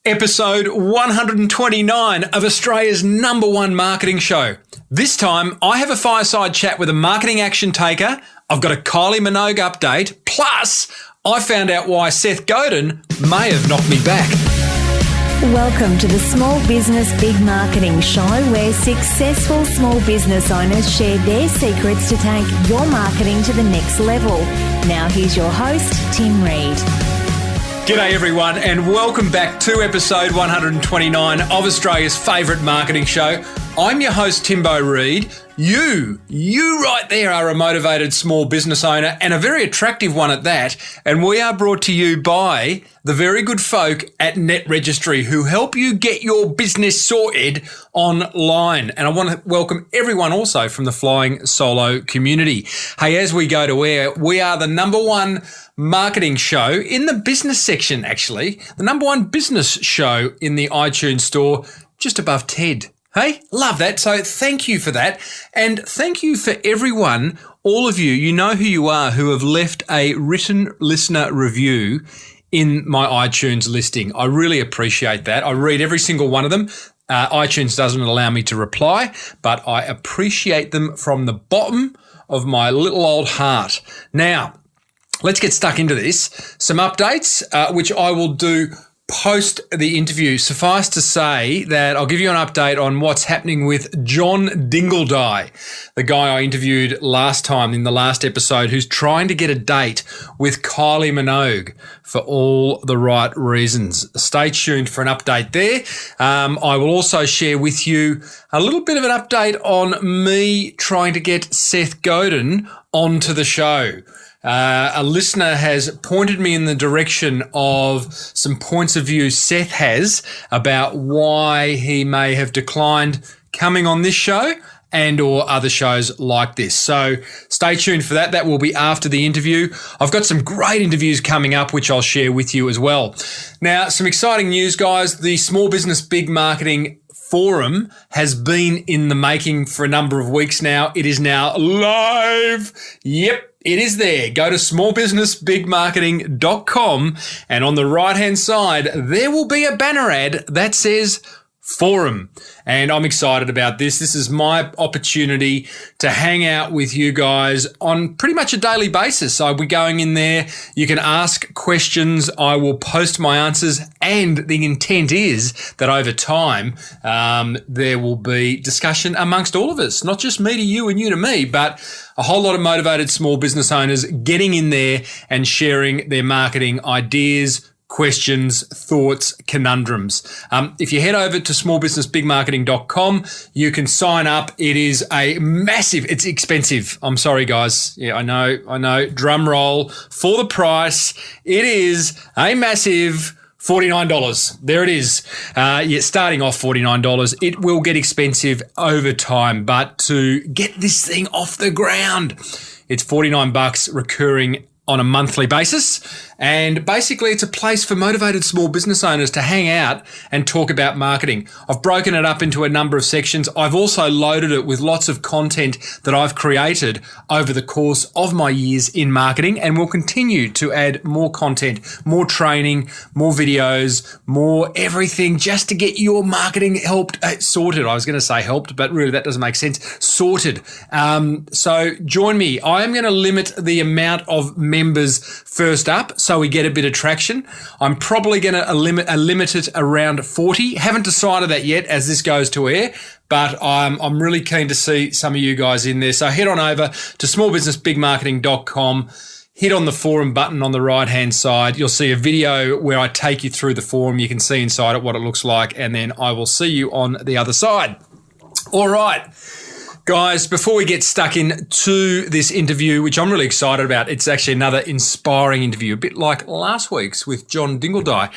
Episode 129 of Australia's #1 marketing show. This time, I have a fireside chat with a marketing action taker. I've got a Kylie Minogue update. Plus, I found out why Seth Godin may have knocked me back. Welcome to the Small Business Big Marketing Show, where successful small business owners share their secrets to take your marketing to the next level. Now here's your host, Tim Reid. G'day everyone, and welcome back to episode 129 of Australia's favourite marketing show. I'm your host, Timbo Reid. You right there are a motivated small business owner, and a very attractive one at that. And we are brought to you by the very good folk at Net Registry, who help you get your business sorted online. And I want to welcome everyone also from the Flying Solo community. Hey, as we go to air, we are the #1 marketing show in the business section, actually. The #1 business show in the iTunes store, just above TED. Hey, love that. So thank you for that. And thank you for everyone, all of you know who you are, who have left a written listener review in my iTunes listing. I really appreciate that. I read every single one of them. iTunes doesn't allow me to reply, but I appreciate them from the bottom of my little old heart. Now, let's get stuck into this. Some updates, which I will do post the interview. Suffice to say that I'll give you an update on what's happening with John Dingledye, the guy I interviewed last time in the last episode, who's trying to get a date with Kylie Minogue for all the right reasons. Stay tuned for an update there. I will also share with you a little bit of an update on me trying to get Seth Godin onto the show. A listener has pointed me in the direction of some points of view Seth has about why he may have declined coming on this show and or other shows like this. So stay tuned for that. That will be after the interview. I've got some great interviews coming up, which I'll share with you as well. Now, some exciting news, guys. The Small Business Big Marketing Forum has been in the making for a number of weeks now. It is now live. Yep. It is there. Go to smallbusinessbigmarketing.com, and on the right-hand side, there will be a banner ad that says Forum. And I'm excited about this. This is my opportunity to hang out with you guys on pretty much a daily basis. I'll be going in there. You can ask questions. I will post my answers. And the intent is that over time, there will be discussion amongst all of us, not just me to you and you to me, but a whole lot of motivated small business owners getting in there and sharing their marketing ideas, questions, thoughts, conundrums. If you head over to smallbusinessbigmarketing.com, you can sign up. It is a massive, it's expensive. I'm sorry, guys. Yeah, I know. Drum roll for the price. It is a massive $49. There it is. Starting off $49. It will get expensive over time, but to get this thing off the ground, it's $49 recurring on a monthly basis. And basically, it's a place for motivated small business owners to hang out and talk about marketing. I've broken it up into a number of sections. I've also loaded it with lots of content that I've created over the course of my years in marketing, and will continue to add more content, more training, more videos, more everything, just to get your marketing sorted. I was going to say helped, but really that doesn't make sense. Sorted. So join me. I am going to limit the amount of members first up, so we get a bit of traction. I'm probably going to limit it around 40. Haven't decided that yet as this goes to air, but I'm really keen to see some of you guys in there. So head on over to smallbusinessbigmarketing.com. Hit on the forum button on the right-hand side. You'll see a video where I take you through the forum. You can see inside it what it looks like, and then I will see you on the other side. All right. Guys, before we get stuck into this interview, which I'm really excited about, it's actually another inspiring interview, a bit like last week's with John Dingledye.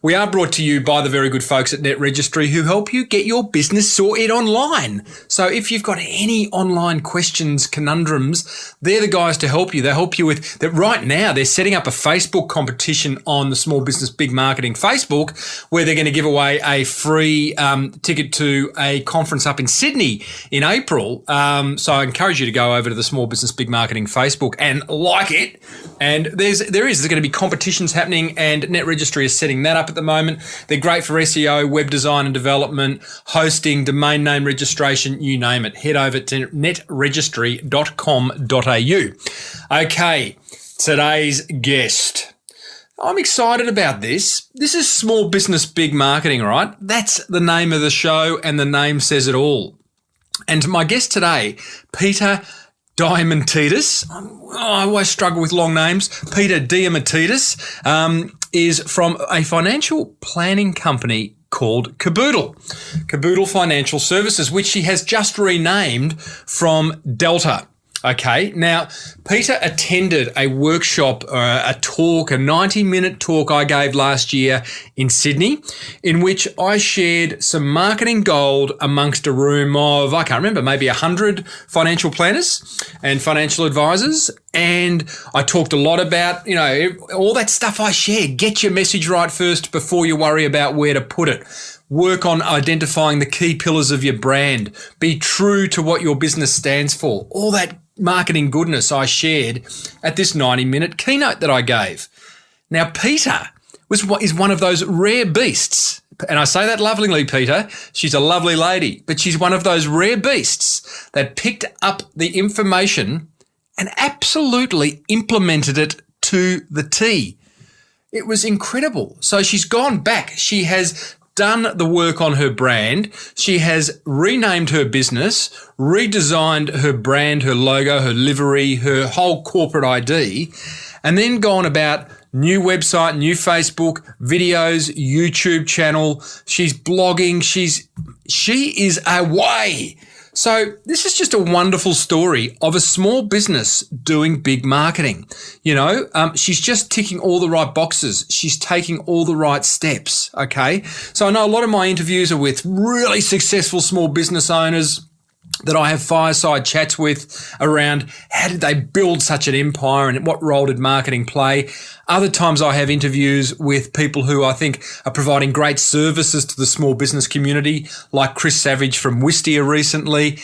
We are brought to you by the very good folks at Net Registry, who help you get your business sorted online. So if you've got any online questions, conundrums, they're the guys to help you. They help you with that. Right now, they're setting up a Facebook competition on the Small Business Big Marketing Facebook, where they're going to give away a free ticket to a conference up in Sydney in in April. So I encourage you to go over to the Small Business Big Marketing Facebook and like it. And there's going to be competitions happening, and Net Registry is setting that up at the moment. They're great for SEO, web design and development, hosting, domain name registration, you name it. Head over to netregistry.com.au. Okay, today's guest. I'm excited about this. This is Small Business Big Marketing, right? That's the name of the show, and the name says it all. And my guest today, Peita Dimantidis. I always struggle with long names. Peita Dimantidis is from a financial planning company called Caboodle Financial Services, which she has just renamed from Delta. Okay, now, Peita attended a workshop, a talk, a 90-minute talk I gave last year in Sydney, in which I shared some marketing gold amongst a room of, I can't remember, maybe 100 financial planners and financial advisors. And I talked a lot about, all that stuff I shared. Get your message right first before you worry about where to put it. Work on identifying the key pillars of your brand. Be true to what your business stands for. All that marketing goodness I shared at this 90-minute keynote that I gave. Now, Peita is one of those rare beasts. And I say that lovingly, Peita. She's a lovely lady, but she's one of those rare beasts that picked up the information and absolutely implemented it to the T. It was incredible. So she's gone back. She has done the work on her brand. She has renamed her business, redesigned her brand, her logo, her livery, her whole corporate ID, and then gone about new website, new Facebook, videos, YouTube channel. She's blogging. She is away. So this is just a wonderful story of a small business doing big marketing. She's just ticking all the right boxes. She's taking all the right steps, okay? So I know a lot of my interviews are with really successful small business owners that I have fireside chats with around how did they build such an empire and what role did marketing play. Other times I have interviews with people who I think are providing great services to the small business community, like Chris Savage from Wistia recently.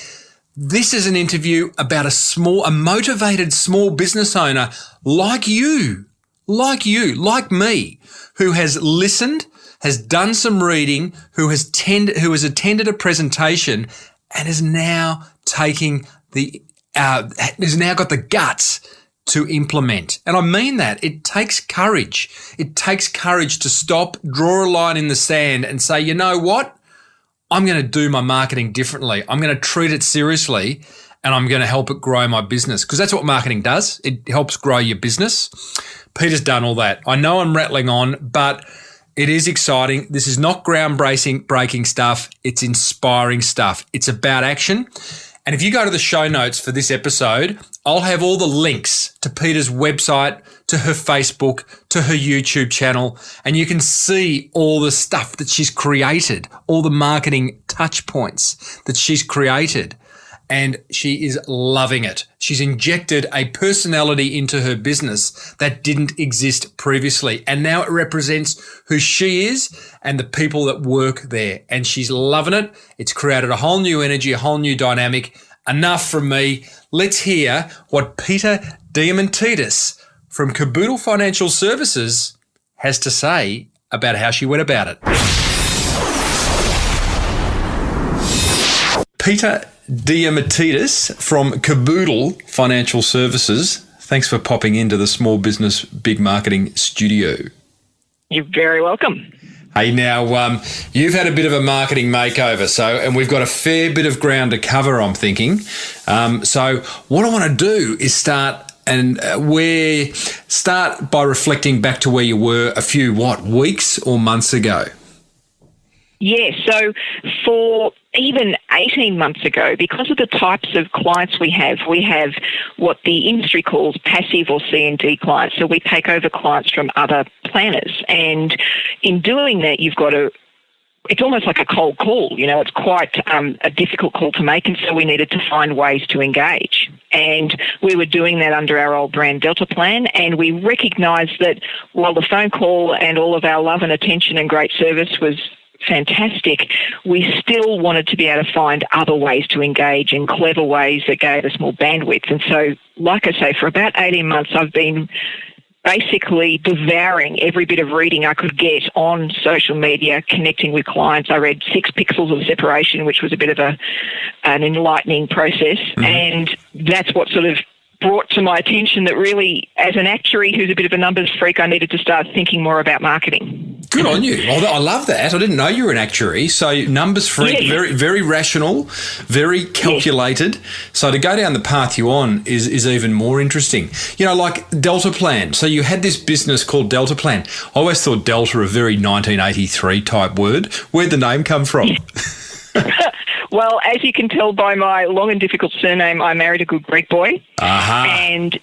This is an interview about a motivated small business owner like you, like me, who has listened, has done some reading, who has attended a presentation and is now has now got the guts to implement. And I mean that. It takes courage. It takes courage to stop, draw a line in the sand and say, you know what? I'm going to do my marketing differently. I'm going to treat it seriously and I'm going to help it grow my business, because that's what marketing does. It helps grow your business. Peita's done all that. I know I'm rattling on, but it is exciting. This is not groundbreaking stuff. It's inspiring stuff. It's about action. And if you go to the show notes for this episode, I'll have all the links to Peita's website, to her Facebook, to her YouTube channel, and you can see all the stuff that she's created, all the marketing touch points that she's created. And she is loving it. She's injected a personality into her business that didn't exist previously. And now it represents who she is and the people that work there. And she's loving it. It's created a whole new energy, a whole new dynamic. Enough from me. Let's hear what Peita Dimantidis from Caboodle Financial Services has to say about how she went about it. Peita Dimantidis from Caboodle Financial Services. Thanks for popping into the Small Business Big Marketing studio. You're very welcome. Hey, now, you've had a bit of a marketing makeover, and we've got a fair bit of ground to cover, I'm thinking. So what I want to do is start by reflecting back to where you were a few, weeks or months ago? Yeah, so for even 18 months ago, because of the types of clients we have what the industry calls passive or C&D clients. So we take over clients from other planners. And in doing that, it's almost like a cold call. It's quite a difficult call to make. And so we needed to find ways to engage. And we were doing that under our old brand Delta plan. And we recognised that while the phone call and all of our love and attention and great service was fantastic, we still wanted to be able to find other ways to engage and clever ways that gave us more bandwidth. And so, like I say, for about 18 months, I've been basically devouring every bit of reading I could get on social media, connecting with clients. I read 6 Pixels of Separation, which was a bit of an enlightening process. Mm-hmm. And that's what sort of brought to my attention that really, as an actuary who's a bit of a numbers freak, I needed to start thinking more about marketing. Good on you. Well, I love that. I didn't know you were an actuary. So numbers freak, very, very rational, very calculated. So to go down the path you're on is even more interesting. You know, like Delta Plan. So you had this business called Delta Plan. I always thought Delta a very 1983 type word. Where'd the name come from? Well, as you can tell by my long and difficult surname, I married a good Greek boy. Uh-huh. And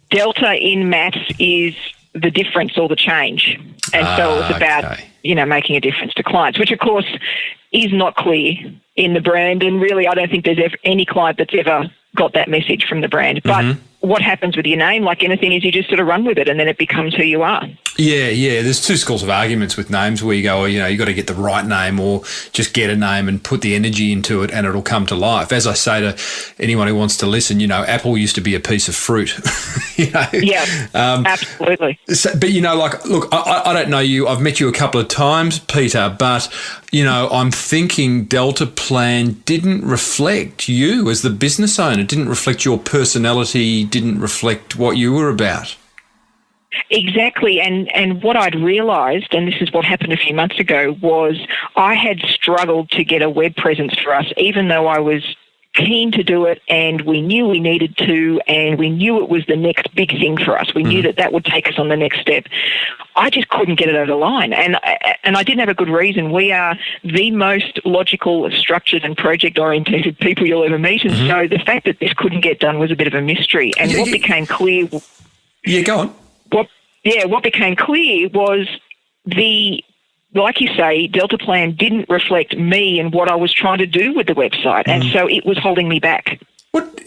Delta in maths is the difference or the change. And so it was about, making a difference to clients, which, of course, is not clear in the brand. And really, I don't think there's any client that's ever got that message from the brand. But what happens with your name, like anything, is you just sort of run with it and then it becomes who you are. Yeah. There's 2 schools of arguments with names where you go, you got to get the right name or just get a name and put the energy into it and it'll come to life. As I say to anyone who wants to listen, Apple used to be a piece of fruit. Yeah, absolutely. So, but, look, I don't know you. I've met you a couple of times, Peter, but, I'm thinking Delta Plan didn't reflect you as the business owner, didn't reflect your personality, didn't reflect what you were about. Exactly. And what I'd realised, and this is what happened a few months ago, was I had struggled to get a web presence for us, even though I was keen to do it and we knew we needed to and we knew it was the next big thing for us. We knew that would take us on the next step. I just couldn't get it over the line. And I didn't have a good reason. We are the most logical, structured and project-oriented people you'll ever meet. And so the fact that this couldn't get done was a bit of a mystery. And what became clear... Yeah, go on. What became clear was like you say, Delta Plan didn't reflect me and what I was trying to do with the website. And so it was holding me back.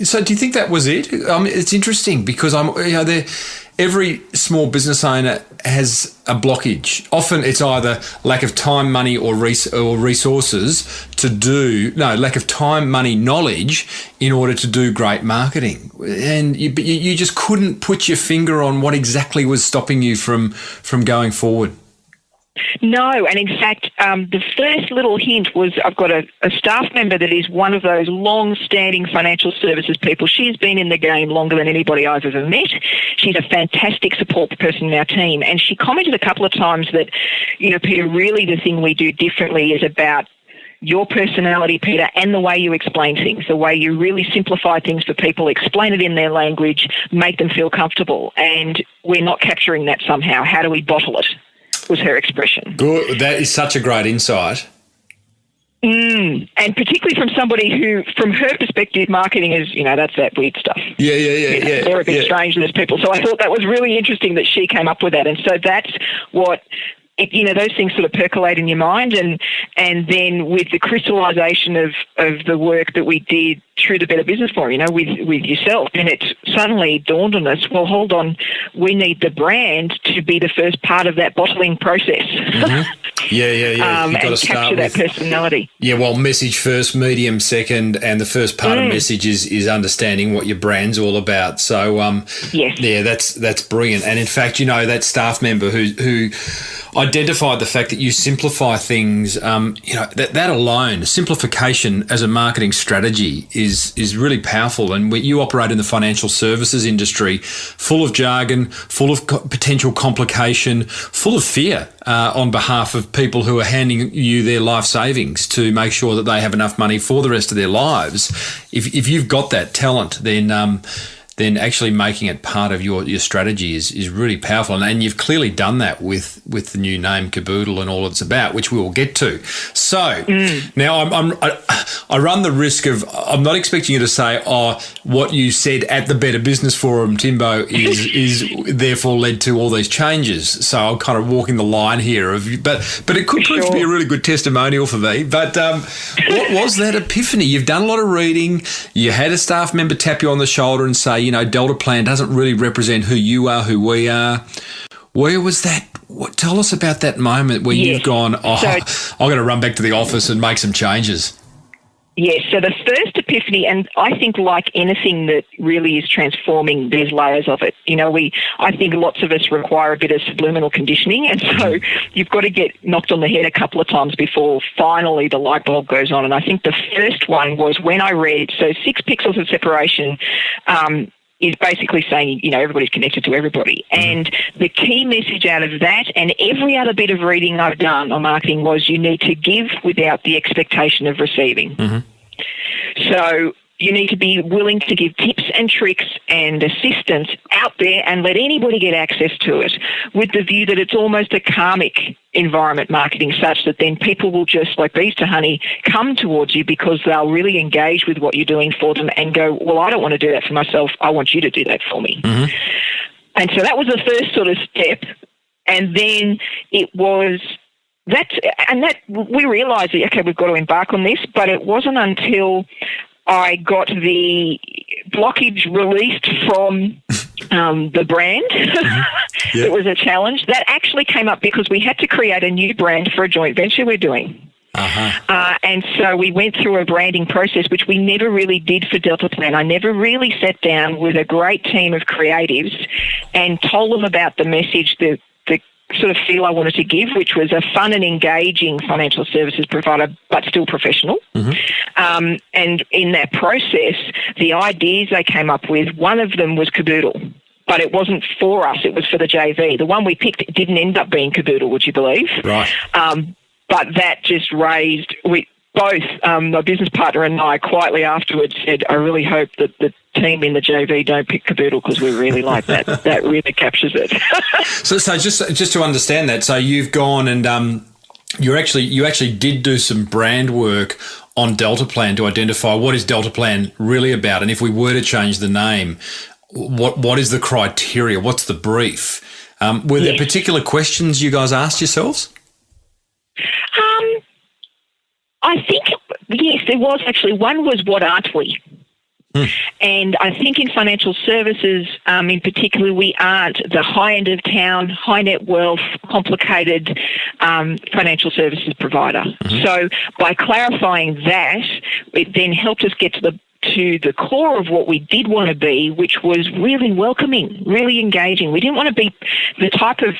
So do you think that was it? It's interesting because every small business owner has a blockage. Often it's either lack of time, money, or resources lack of time, money, knowledge in order to do great marketing. And you just couldn't put your finger on what exactly was stopping you from going forward. No, and in fact, the first little hint was I've got a staff member that is one of those long-standing financial services people. She's been in the game longer than anybody I've ever met. She's a fantastic support person in our team, and she commented a couple of times that, Peter, really the thing we do differently is about your personality, Peter, and the way you explain things, the way you really simplify things for people, explain it in their language, make them feel comfortable, and we're not capturing that somehow. How do we bottle it? Was her expression. Good. That is such a great insight. And particularly from somebody who, from her perspective, marketing is, that's that weird stuff. Yeah. They're a bit strange, those people. So I thought that was really interesting that she came up with that. And so that's what... those things sort of percolate in your mind, and then with the crystallisation of the work that we did through the Better Business Forum, with yourself, and it suddenly dawned on us, well, hold on, we need the brand to be the first part of that bottling process. Yeah. You've got to start capture that personality. Yeah, well, message first, medium second, and the first part of message is understanding what your brand's all about. So, yes. Yeah, that's brilliant. And in fact, that staff member who identified the fact that you simplify things, that alone, simplification as a marketing strategy is really powerful. And you operate in the financial services industry, full of jargon, full of potential complication, full of fear on behalf of people who are handing you their life savings to make sure that they have enough money for the rest of their lives. If you've got that talent, then actually making it part of your strategy is really powerful. And you've clearly done that with the new name Caboodle and all it's about, which we will get to. So now I run the risk of, I'm not expecting you to say, what you said at the Better Business Forum, Timbo, is therefore led to all these changes. So I'm kind of walking the line here but it could prove to be a really good testimonial for me. But what was that epiphany? You've done a lot of reading. You had a staff member tap you on the shoulder and say, Delta Plan doesn't really represent who you are, who we are. Where was that Tell us about that moment where you've gone, I've got to run back to the office and make some changes. Yes, so the first epiphany, and I think like anything that really is transforming, there's layers of it. I think lots of us require a bit of subliminal conditioning, and so you've got to get knocked on the head a couple of times before finally the light bulb goes on. And I think the first one was when I read, 6 pixels of separation is basically saying, everybody's connected to everybody. And the key message out of that and every other bit of reading I've done on marketing was you need to give without the expectation of receiving. So you need to be willing to give tips and tricks and assistance out there and let anybody get access to it with the view that it's almost a karmic environment marketing, such that then people will just, like bees to honey, come towards you because they'll really engage with what you're doing for them and go, well, I don't want to do that for myself. I want you to do that for me. And so that was the first sort of step. And then it was that we realised that, okay, we've got to embark on this, but it wasn't until I got the blockage released from the brand. It was a challenge. That actually came up because we had to create a new brand for a joint venture we're doing. And so we went through a branding process, which we never really did for Delta Plan. I never really sat down with a great team of creatives and told them about the message, the sort of feel I wanted to give, which was a fun and engaging financial services provider, but still professional. And in that process, the ideas they came up with, one of them was Caboodle, but it wasn't for us. It was for the JV. The one we picked didn't end up being Caboodle, would you believe? Right. But that just raised, both my business partner and I quietly afterwards said, I really hope that the team in the JV don't pick Caboodle because we really like that. That really captures it. So just to understand that, so you've gone and you actually did do some brand work on Delta Plan to identify what is Delta Plan really about, and if we were to change the name, what is the criteria? What's the brief? Were there particular questions you guys asked yourselves? I think, yes, there was actually. One was, what aren't we? And I think in financial services, in particular, we aren't the high end of town, high net wealth, complicated financial services provider. So by clarifying that, it then helped us get to the core of what we did want to be, which was really welcoming, really engaging. We didn't want to be the type of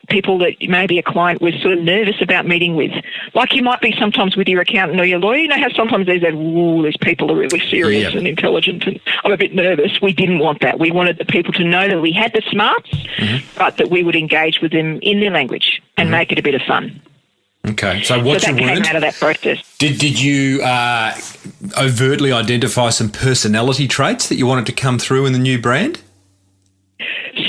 people that maybe a client was sort of nervous about meeting with, like you might be sometimes with your accountant or your lawyer. You know how sometimes there's that, these people are really serious and intelligent and I'm a bit nervous. We didn't want that. We wanted the people to know that we had the smarts, but that we would engage with them in their language and make it a bit of fun. Okay, so what that you came learned, out of that process. Did you overtly identify some personality traits that you wanted to come through in the new brand?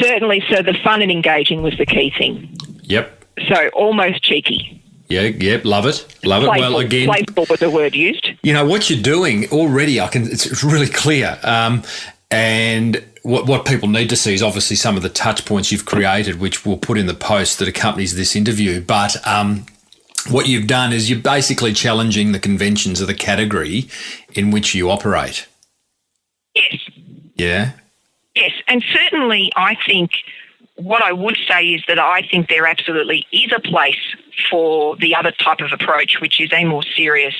Certainly. So the fun and engaging was the key thing. Yep. So almost cheeky. Yep, love it. Playful, Well, again, playful was the word used. You know what you're doing already. It's really clear. And what people need to see is obviously some of the touch points you've created, which we'll put in the post that accompanies this interview. But what you've done is you're basically challenging the conventions of the category in which you operate. Yes. Yeah? Yes, and certainly I think what I would say is that I think there absolutely is a place for the other type of approach, which is a more serious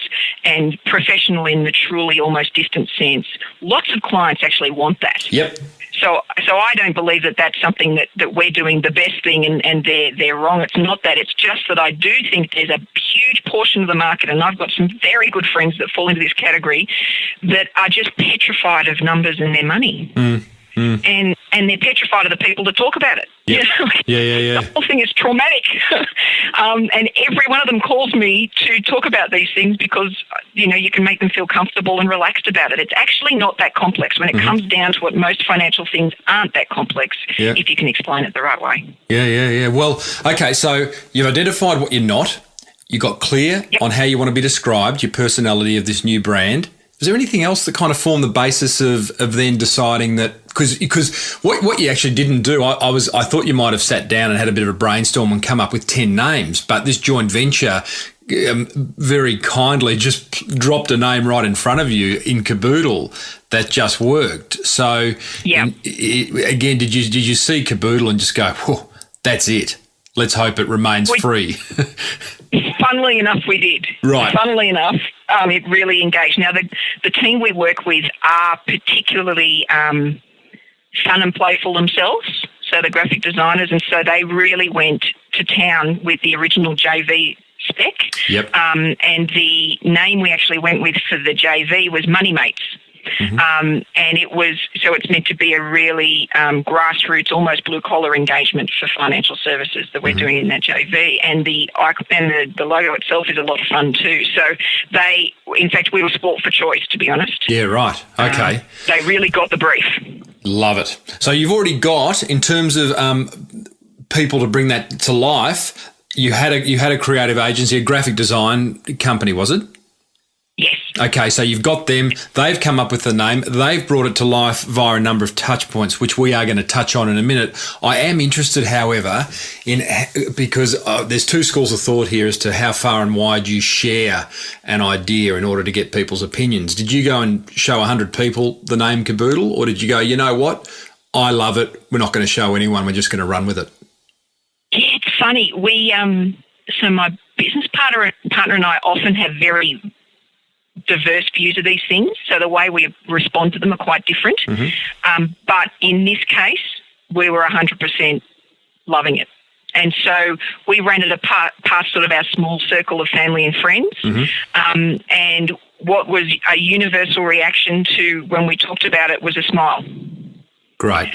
and professional in the truly almost distant sense. Lots of clients actually want that. Yep. So I don't believe that that's something that we're doing the best thing and they're wrong. It's not that. It's just that I do think there's a huge portion of the market, and I've got some very good friends that fall into this category, that are just petrified of numbers and their money. And they're petrified of the people that talk about it. Yep. Yeah. The whole thing is traumatic. And every one of them calls me to talk about these things because, you can make them feel comfortable and relaxed about it. It's actually not that complex. When it comes down to it, most financial things aren't that complex if you can explain it the right way. Yeah. Well, okay, so you've identified what you're not. You got clear on how you want to be described, your personality of this new brand. Is there anything else that kind of formed the basis of then deciding that? Because what you actually didn't do, I thought you might have sat down and had a bit of a brainstorm and come up with 10 names, but this joint venture very kindly just dropped a name right in front of you in Caboodle that just worked. So again, did you see Caboodle and just go, whoa, that's it? let's hope it remains free. Funnily enough, we did. Right. Funnily enough, it really engaged. Now, the team we work with are particularly fun and playful themselves, so the graphic designers, and so they really went to town with the original JV spec. Yep. And the name we actually went with for the JV was Money Mates. And it's meant to be a really grassroots, almost blue-collar engagement for financial services that we're doing in that JV. And the logo itself is a lot of fun too. So in fact, we were sport for choice, to be honest. Yeah, right. Okay. They really got the brief. Love it. So you've already got, in terms of people to bring that to life, you had a creative agency, a graphic design company, was it? Yes. Okay, so you've got them. They've come up with the name. They've brought it to life via a number of touch points, which we are going to touch on in a minute. I am interested, however, because there's two schools of thought here as to how far and wide you share an idea in order to get people's opinions. Did you go and show 100 people the name Caboodle, or did you go, you know what, I love it, we're not going to show anyone, we're just going to run with it? Yeah, it's funny. So my business partner and I often have very diverse views of these things, so the way we respond to them are quite different. But in this case, we were 100% loving it. And so we ran it past sort of our small circle of family and friends. And what was a universal reaction to when we talked about it was a smile. Great.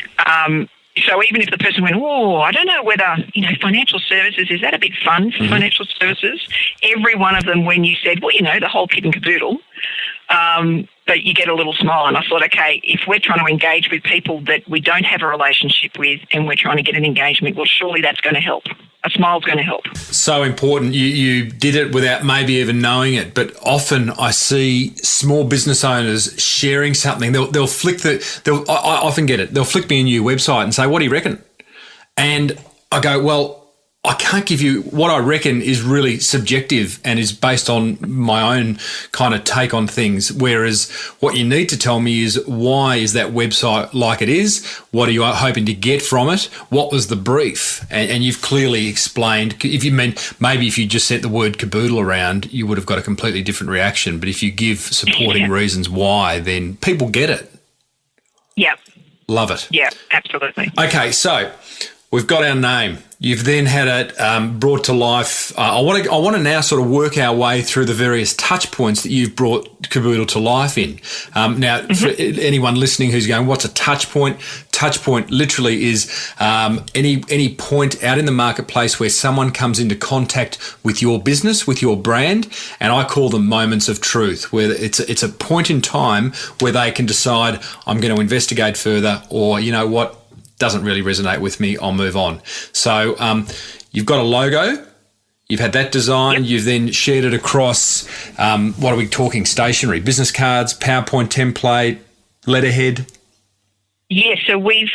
So even if the person went, oh, I don't know whether, financial services, is that a bit fun for financial services? Every one of them, when you said, well, the whole kit and caboodle, but you get a little smile. And I thought, okay, if we're trying to engage with people that we don't have a relationship with and we're trying to get an engagement, well, surely that's going to help. A smile's going to help. So important. You did it without maybe even knowing it, but often I see small business owners sharing something. They'll flick I often get it. They'll flick me a new website and say, what do you reckon? And I go, well, I can't give you what I reckon is really subjective and is based on my own kind of take on things. Whereas what you need to tell me is, why is that website like it is? What are you hoping to get from it? What was the brief? And you've clearly explained. If you just sent the word caboodle around, you would have got a completely different reaction. But if you give supporting reasons why, then people get it. Yeah. Love it. Yeah, absolutely. Okay, so we've got our name. You've then had it brought to life. I want to now sort of work our way through the various touch points that you've brought Caboodle to life in. Now, for anyone listening who's going, what's a touch point? Touch point literally is any point out in the marketplace where someone comes into contact with your business, with your brand, and I call them moments of truth, where it's a point in time where they can decide, I'm going to investigate further, or you know what, doesn't really resonate with me, I'll move on. So you've got a logo, you've had that design, you've then shared it across, what are we talking, stationery, business cards, PowerPoint template, letterhead? Yeah, so we've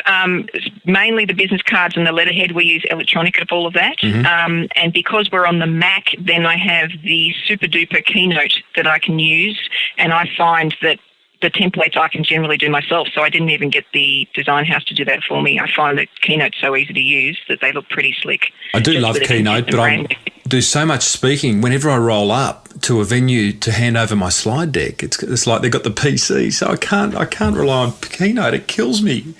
mainly the business cards and the letterhead, we use electronic of all of that. And because we're on the Mac, then I have the super duper keynote that I can use, and I find that the templates I can generally do myself, so I didn't even get the design house to do that for me. I find that Keynote's so easy to use that they look pretty slick. I do love Keynote, but I do so much speaking. Whenever I roll up to a venue to hand over my slide deck, it's like they've got the PC, so I can't rely on Keynote. It kills me.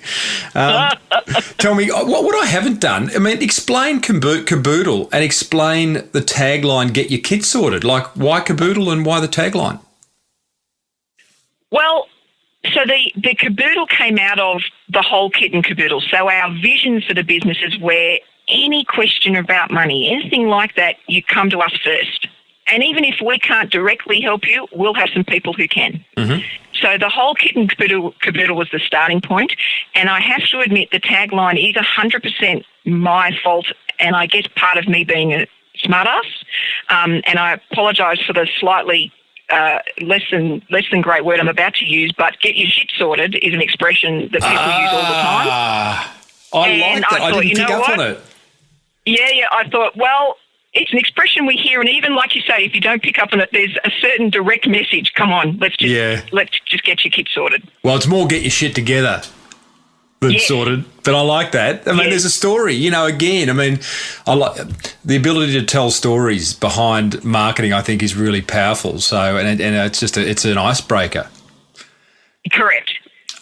Tell me what I haven't done. I mean, explain Caboodle and explain the tagline, get your kit sorted. Like, why Caboodle and why the tagline? Well, so the Caboodle came out of the whole kit and caboodle. So our vision for the business is where any question about money, anything like that, you come to us first. And even if we can't directly help you, we'll have some people who can. So the whole kit and caboodle was the starting point. And I have to admit the tagline is 100% my fault, and I guess part of me being a smartass. And I apologise for the slightly less than great word I'm about to use, but get your shit sorted is an expression that people use all the time. I like that. I didn't pick up on it. Yeah. I thought, well, it's an expression we hear, and even like you say, if you don't pick up on it, there's a certain direct message. Come on, let's just get your kit sorted. Well, it's more get your shit together. that's sorted. But I like that. I mean, there's a story, again, I like the ability to tell stories behind marketing, I think is really powerful. So, and it's just, it's an icebreaker. Correct.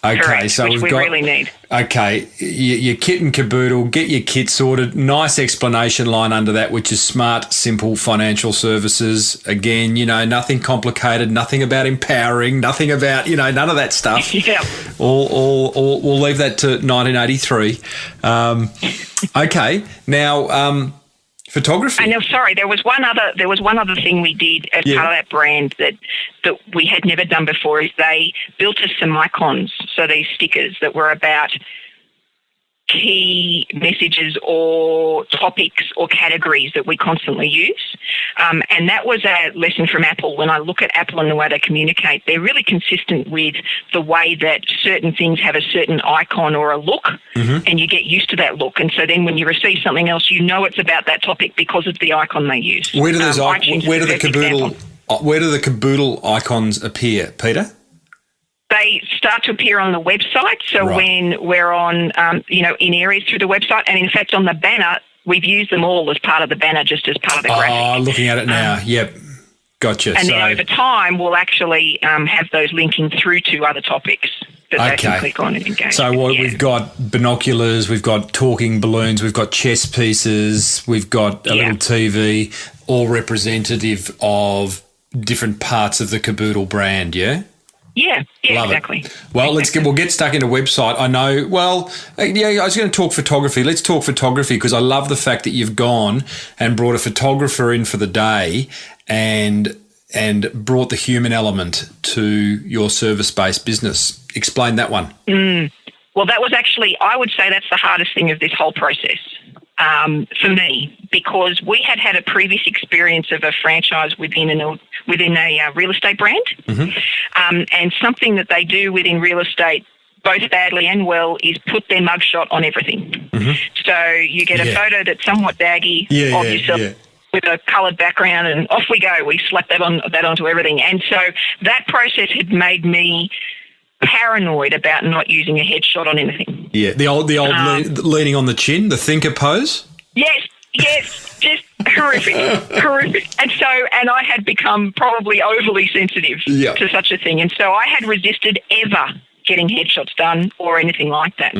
Okay, Correct, so which we really need. Okay, your kit and caboodle, get your kit sorted. Nice explanation line under that, which is smart, simple financial services. Again, nothing complicated, nothing about empowering, nothing about, none of that stuff. Yeah. All we'll leave that to 1983. Okay, now photography. And sorry, there was one other thing we did as part of that brand that we had never done before. Is they built us some icons, so these stickers that were about key messages or topics or categories that we constantly use. And that was a lesson from Apple. When I look at Apple and the way they communicate, they're really consistent with the way that certain things have a certain icon or a look, and you get used to that look. And so then when you receive something else, it's about that topic because of the icon they use. Where do those where do the Caboodle icons appear, Peita? They start to appear on the website. So when we're on, in areas through the website, and in fact on the banner, we've used them all as part of the banner, just as part of the graphic. Oh, looking at it now. Yep. Gotcha. And then over time, we'll actually have those linking through to other topics that they can click on and engage. So we've got binoculars, we've got talking balloons, we've got chess pieces, we've got a little TV, all representative of different parts of the Caboodle brand, yeah? Yeah, Love exactly. It. Well, we'll get stuck into website. I know. Well, I was going to talk photography. Let's talk photography because I love the fact that you've gone and brought a photographer in for the day and brought the human element to your service-based business. Explain that one. Well, that was actually, I would say that's the hardest thing of this whole process for me, because we had a previous experience of a franchise within a real estate brand, and something that they do within real estate, both badly and well, is put their mugshot on everything. So you get a photo that's somewhat baggy of yourself with a coloured background, and off we go. We slap that onto everything, and so that process had made me paranoid about not using a headshot on anything. Yeah, the old leaning on the chin, the thinker pose. Yes, just horrific. And I had become probably overly sensitive to such a thing, and so I had resisted ever getting headshots done or anything like that.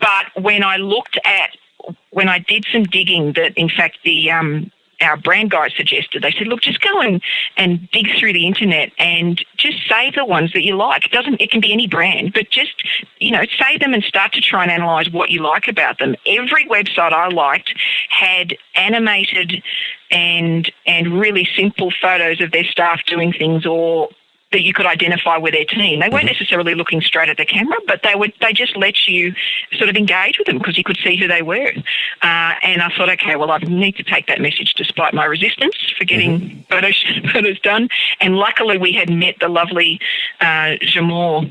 But when I did some digging, that in fact our brand guys suggested, they said, look, just go and dig through the internet and just save the ones that you like. It can be any brand, but just, save them and start to try and analyse what you like about them. Every website I liked had animated and really simple photos of their staff doing things, or that you could identify with their team. They weren't necessarily looking straight at the camera, but they just let you sort of engage with them because you could see who they were. And I thought, okay, well, I need to take that message despite my resistance for getting photos done. And luckily we had met the lovely Jamal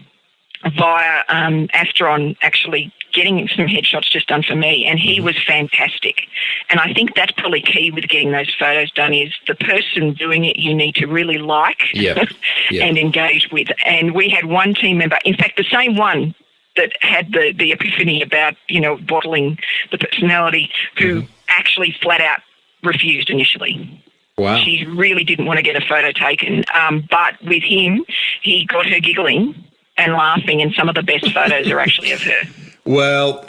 via Astron, actually getting some headshots just done for me, and he was fantastic. And I think that's probably key with getting those photos done, is the person doing it you need to really like and engage with. And we had one team member, in fact the same one that had the epiphany about, bottling the personality, who actually flat out refused initially. Wow. She really didn't want to get a photo taken. But with him, he got her giggling and laughing, and some of the best photos are actually of her. Well,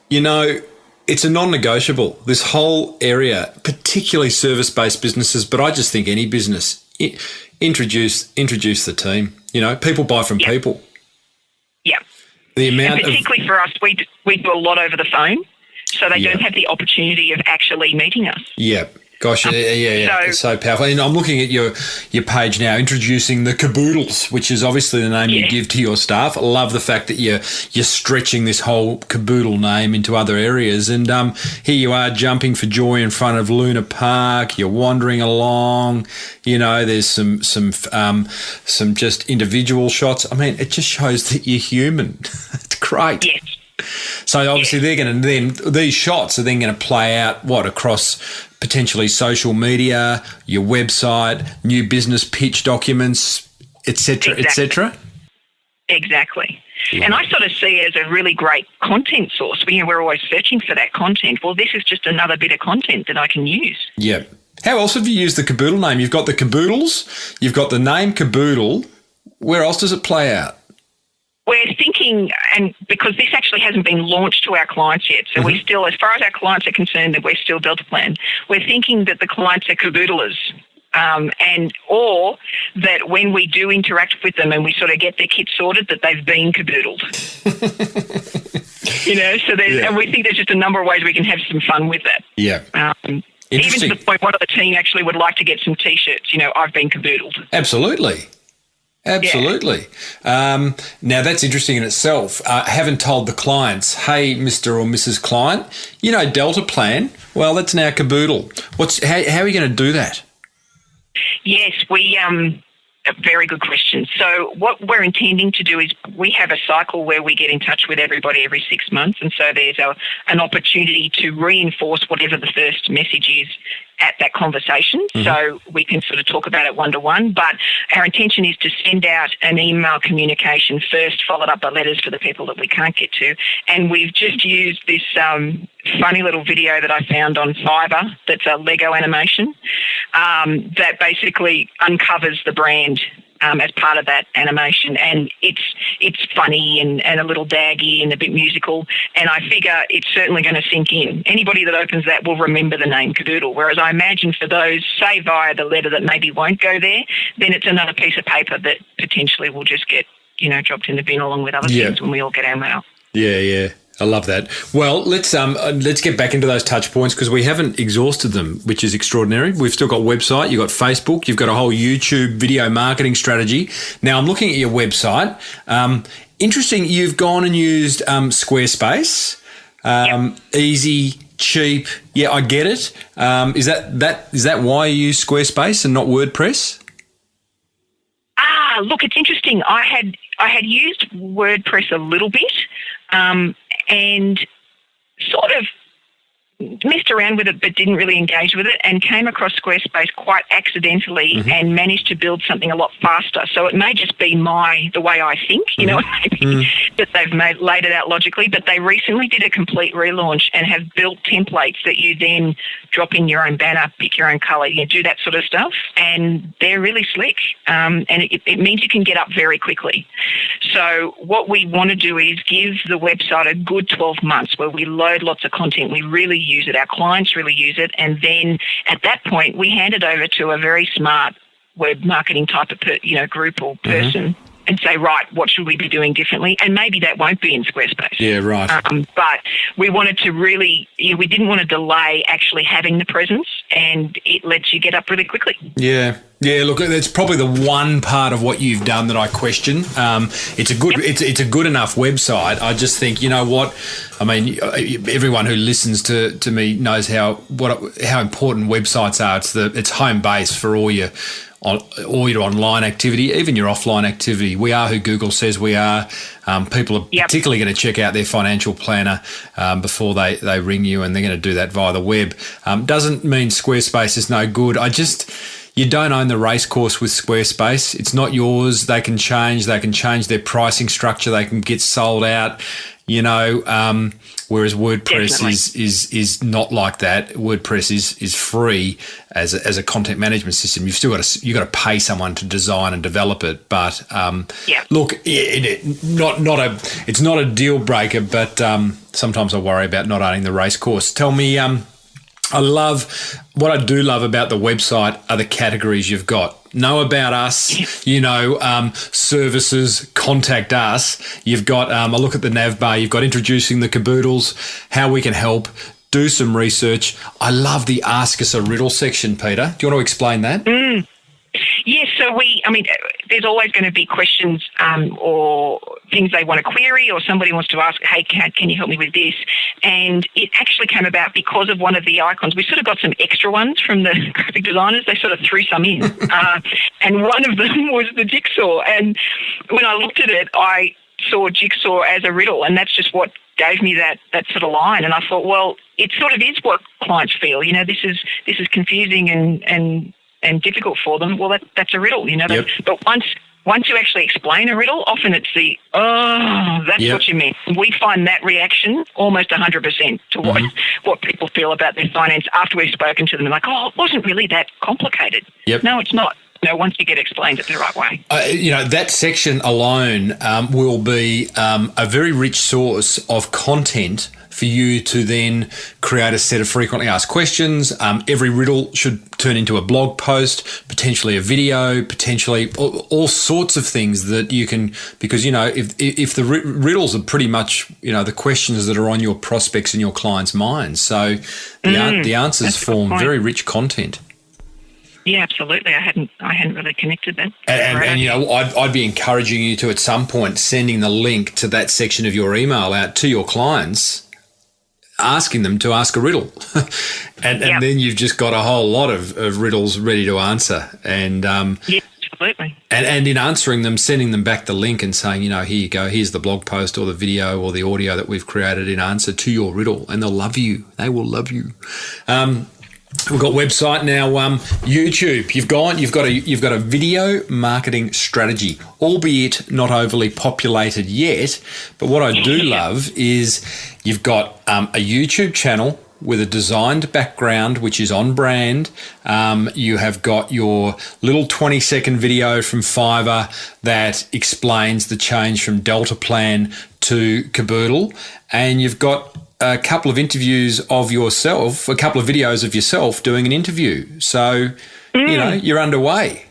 it's a non-negotiable, this whole area, particularly service-based businesses, but I just think any business, introduce the team. People buy from people. Yeah. The amount and particularly for us, we do a lot over the phone, so they don't have the opportunity of actually meeting us. Yeah. Gosh, yeah. It's so powerful. And I'm looking at your page now, introducing the Caboodles, which is obviously the name you give to your staff. I love the fact that you're stretching this whole Caboodle name into other areas. And here you are jumping for joy in front of Luna Park. You're wandering along. There's some just individual shots. I mean, it just shows that you're human. It's great. Yes. So obviously these shots are then going to play out across potentially social media, your website, new business pitch documents, etc., etc. Exactly. And I sort of see it as a really great content source. We're always searching for that content. Well, this is just another bit of content that I can use. Yeah. How else have you used the Caboodle name? You've got the Caboodles, you've got the name Caboodle. Where else does it play out? We're thinking, and because this actually hasn't been launched to our clients yet, so we still, as far as our clients are concerned, that we're still Delta Plan, we're thinking that the clients are Caboodlers. Or that when we do interact with them and we sort of get their kit sorted, that they've been caboodled. And we think there's just a number of ways we can have some fun with that. Yeah. Even to the point one of the team actually would like to get some T-shirts, I've been caboodled. Absolutely. Now, that's interesting in itself. Haven't told the clients, hey, Mr. or Mrs. Client, Delta Plan, well, that's now Caboodle. How are you going to do that? Yes, a very good question. So what we're intending to do is we have a cycle where we get in touch with everybody every 6 months, and so there's an opportunity to reinforce whatever the first message is at that conversation. So we can sort of talk about it one-to-one, but our intention is to send out an email communication first, followed up by letters for the people that we can't get to. And we've just used this funny little video that I found on Fiverr that's a Lego animation that basically uncovers the brand as part of that animation, and it's funny and a little daggy and a bit musical, and I figure it's certainly going to sink in. Anybody that opens that will remember the name Caboodle, whereas I imagine for those, say via the letter, that maybe won't go there, then it's another piece of paper that potentially will just get dropped in the bin along with other things when we all get our mail. Yeah. I love that. Well, let's get back into those touch points because we haven't exhausted them, which is extraordinary. We've still got website, you've got Facebook, you've got a whole YouTube video marketing strategy. Now, I'm looking at your website. Interesting, you've gone and used Squarespace. Easy, cheap. Yeah, I get it. Is that why you use Squarespace and not WordPress? Look, it's interesting. I had used WordPress a little bit. And sort of messed around with it but didn't really engage with it, and came across Squarespace quite accidentally and managed to build something a lot faster. So it may just be the way I think, that they've laid it out logically, but they recently did a complete relaunch and have built templates that you then drop in your own banner, pick your own colour, do that sort of stuff, and they're really slick. And it means you can get up very quickly. So what we want to do is give the website a good 12 months where we load lots of content. We really use it. Our clients really use it. And then at that point, we hand it over to a very smart web marketing type of group or person and say, right, what should we be doing differently? And maybe that won't be in Squarespace. Yeah, right. But we wanted to really, we didn't want to delay actually having the presence, and it lets you get up really quickly. Yeah. Yeah, look, it's probably the one part of what you've done that I question. It's a good, it's a good enough website. I just think, you know what? I mean, everyone who listens to me knows how important websites are. It's home base for all your online activity, even your offline activity. We are who Google says we are. People are particularly going to check out their financial planner before they ring you, and they're going to do that via the web. Doesn't mean Squarespace is no good. You don't own the race course with Squarespace. It's not yours. They can change their pricing structure. They can get sold out, whereas WordPress is not like that. WordPress is free as a content management system. You've got to pay someone to design and develop it. But look, it's not a deal breaker, but sometimes I worry about not owning the race course. Tell me, what I do love about the website are the categories you've got. Know about us, services, contact us. You've got, I look at the nav bar, you've got introducing the Caboodles, how we can help, do some research. I love the Ask Us a Riddle section, Peita. Do you want to explain that? Yes, so there's always going to be questions or things they want to query, or somebody wants to ask, hey, can you help me with this? And it actually came about because of one of the icons. We sort of got some extra ones from the graphic designers. They sort of threw some in. And one of them was the jigsaw. And when I looked at it, I saw jigsaw as a riddle, and that's just what gave me that sort of line. And I thought, well, it sort of is what clients feel. This is confusing and difficult for them. Well, that's a riddle, But once you actually explain a riddle, often it's the, that's what you meant. We find that reaction almost 100% to what people feel about their finance after we've spoken to them. They're like, it wasn't really that complicated. Yep. No, it's not. Once you get explained it the right way. That section alone will be a very rich source of content for you to then create a set of frequently asked questions. Every riddle should turn into a blog post, potentially a video, potentially all sorts of things that you can, because, if the riddles are pretty much, the questions that are on your prospects and your clients' minds. So the answers form very rich content. Yeah, absolutely. I hadn't really connected that. And I'd be encouraging you to, at some point, sending the link to that section of your email out to your clients, asking them to ask a riddle. and then you've just got a whole lot of riddles ready to answer. And absolutely. And in answering them, sending them back the link and saying, here you go, here's the blog post or the video or the audio that we've created in answer to your riddle. And they'll love you. They will love you. We've got website now, YouTube. You've got a video marketing strategy, albeit not overly populated yet. But what I do love is you've got a YouTube channel with a designed background, which is on brand. You have got your little 20-second video from Fiverr that explains the change from Delta Plan to Caboodle, and you've got a couple of interviews of yourself, a couple of videos of yourself doing an interview. So, you're underway.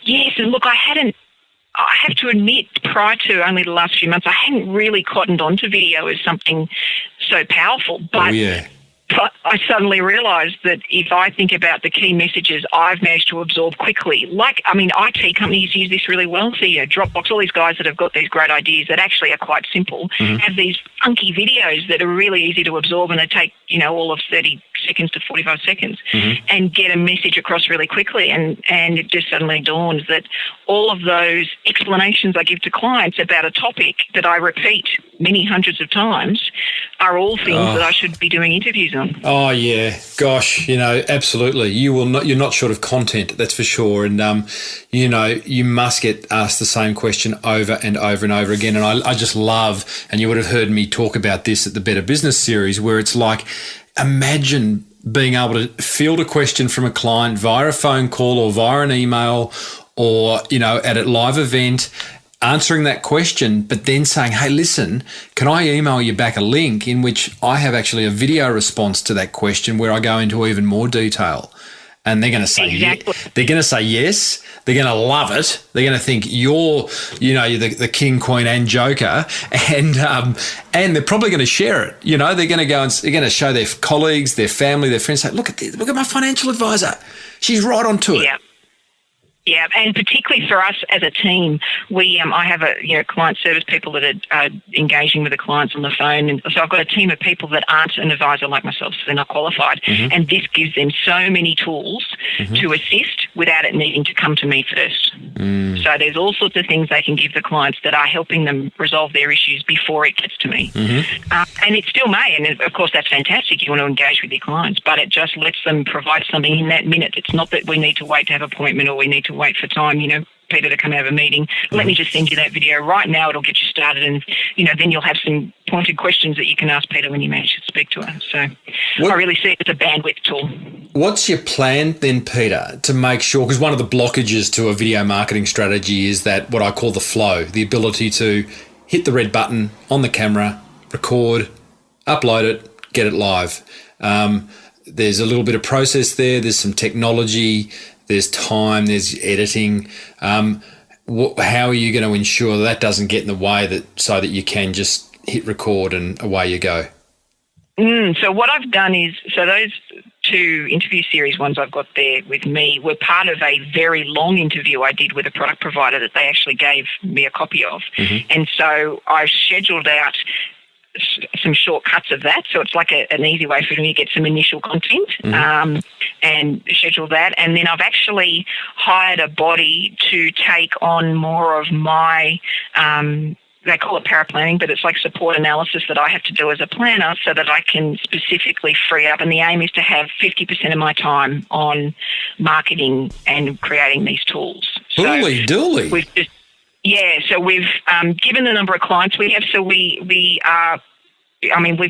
Yes, and look, I have to admit, prior to only the last few months, I hadn't really cottoned onto video as something so powerful. But But I suddenly realised that if I think about the key messages I've managed to absorb quickly, IT companies use this really well. So, Dropbox, all these guys that have got these great ideas that actually are quite simple, have these funky videos that are really easy to absorb, and they take, all of 30 seconds to 45 seconds and get a message across really quickly. And it just suddenly dawns that all of those explanations I give to clients about a topic that I repeat many hundreds of times are all things that I should be doing interviews on. Oh, yeah. Gosh, absolutely. You're not short of content, that's for sure. And, you must get asked the same question over and over and over again. And I just love, and you would have heard me talk about this at the Better Business series, where it's like, imagine being able to field a question from a client via a phone call or via an email or, at a live event, answering that question, but then saying, hey, listen, can I email you back a link in which I have actually a video response to that question where I go into even more detail? And they're going to say, they're going to say yes. They're going to love it. They're going to think you're the king, queen, and joker, and they're probably going to share it. They're going to go and they're going to show their colleagues, their family, their friends. Say, look at this. Look at my financial advisor. She's right onto it. Yeah. Yeah, and particularly for us as a team, I have client service people that are engaging with the clients on the phone, and so I've got a team of people that aren't an advisor like myself, so they're not qualified, and this gives them so many tools to assist without it needing to come to me first. So there's all sorts of things they can give the clients that are helping them resolve their issues before it gets to me. And it still may, and of course that's fantastic. You want to engage with your clients, but it just lets them provide something in that minute. It's not that we need to wait to have an appointment or we need to wait for time, Peter, to come out of a meeting. Let me just send you that video right now. It'll get you started, and then you'll have some pointed questions that you can ask Peter when you manage to speak to her. So I really see it as a bandwidth tool. What's your plan then, Peter, to make sure, because one of the blockages to a video marketing strategy is that what I call the flow, the ability to hit the red button on the camera, record, upload it, get it live. There's a little bit of process there. There's some technology. There's time, there's editing. How are you going to ensure that doesn't get in the way so that you can just hit record and away you go? So what I've done is, those 2 interview series ones I've got there with me were part of a very long interview I did with a product provider that they actually gave me a copy of. And so I scheduled out some shortcuts of that, so it's like an easy way for me to get some initial content and schedule that. And then I've actually hired a body to take on more of my they call it paraplanning, but it's like support analysis that I have to do as a planner so that I can specifically free up. And the aim is to have 50% of my time on marketing and creating these tools. Holy dooly. So we've given the number of clients we have. So we've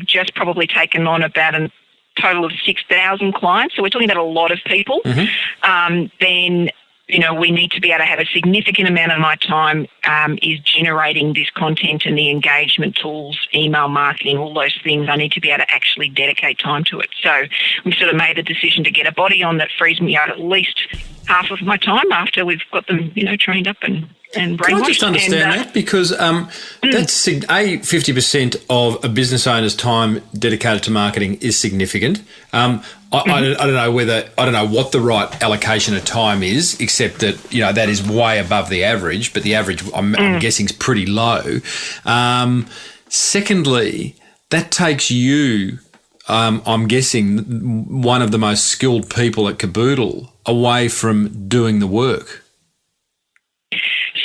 just probably taken on about a total of 6,000 clients. So we're talking about a lot of people. Then, we need to be able to have a significant amount of my time is generating this content and the engagement tools, email marketing, all those things. I need to be able to actually dedicate time to it. So we've sort of made the decision to get a body on that frees me out at least half of my time after we've got them, trained up and brainwashed. Can I just understand that? Because that's 50% of a business owner's time dedicated to marketing is significant. I don't know what the right allocation of time is, except that that is way above the average. But the average, I'm guessing, is pretty low. Secondly, that takes you, I'm guessing, one of the most skilled people at Caboodle away from doing the work.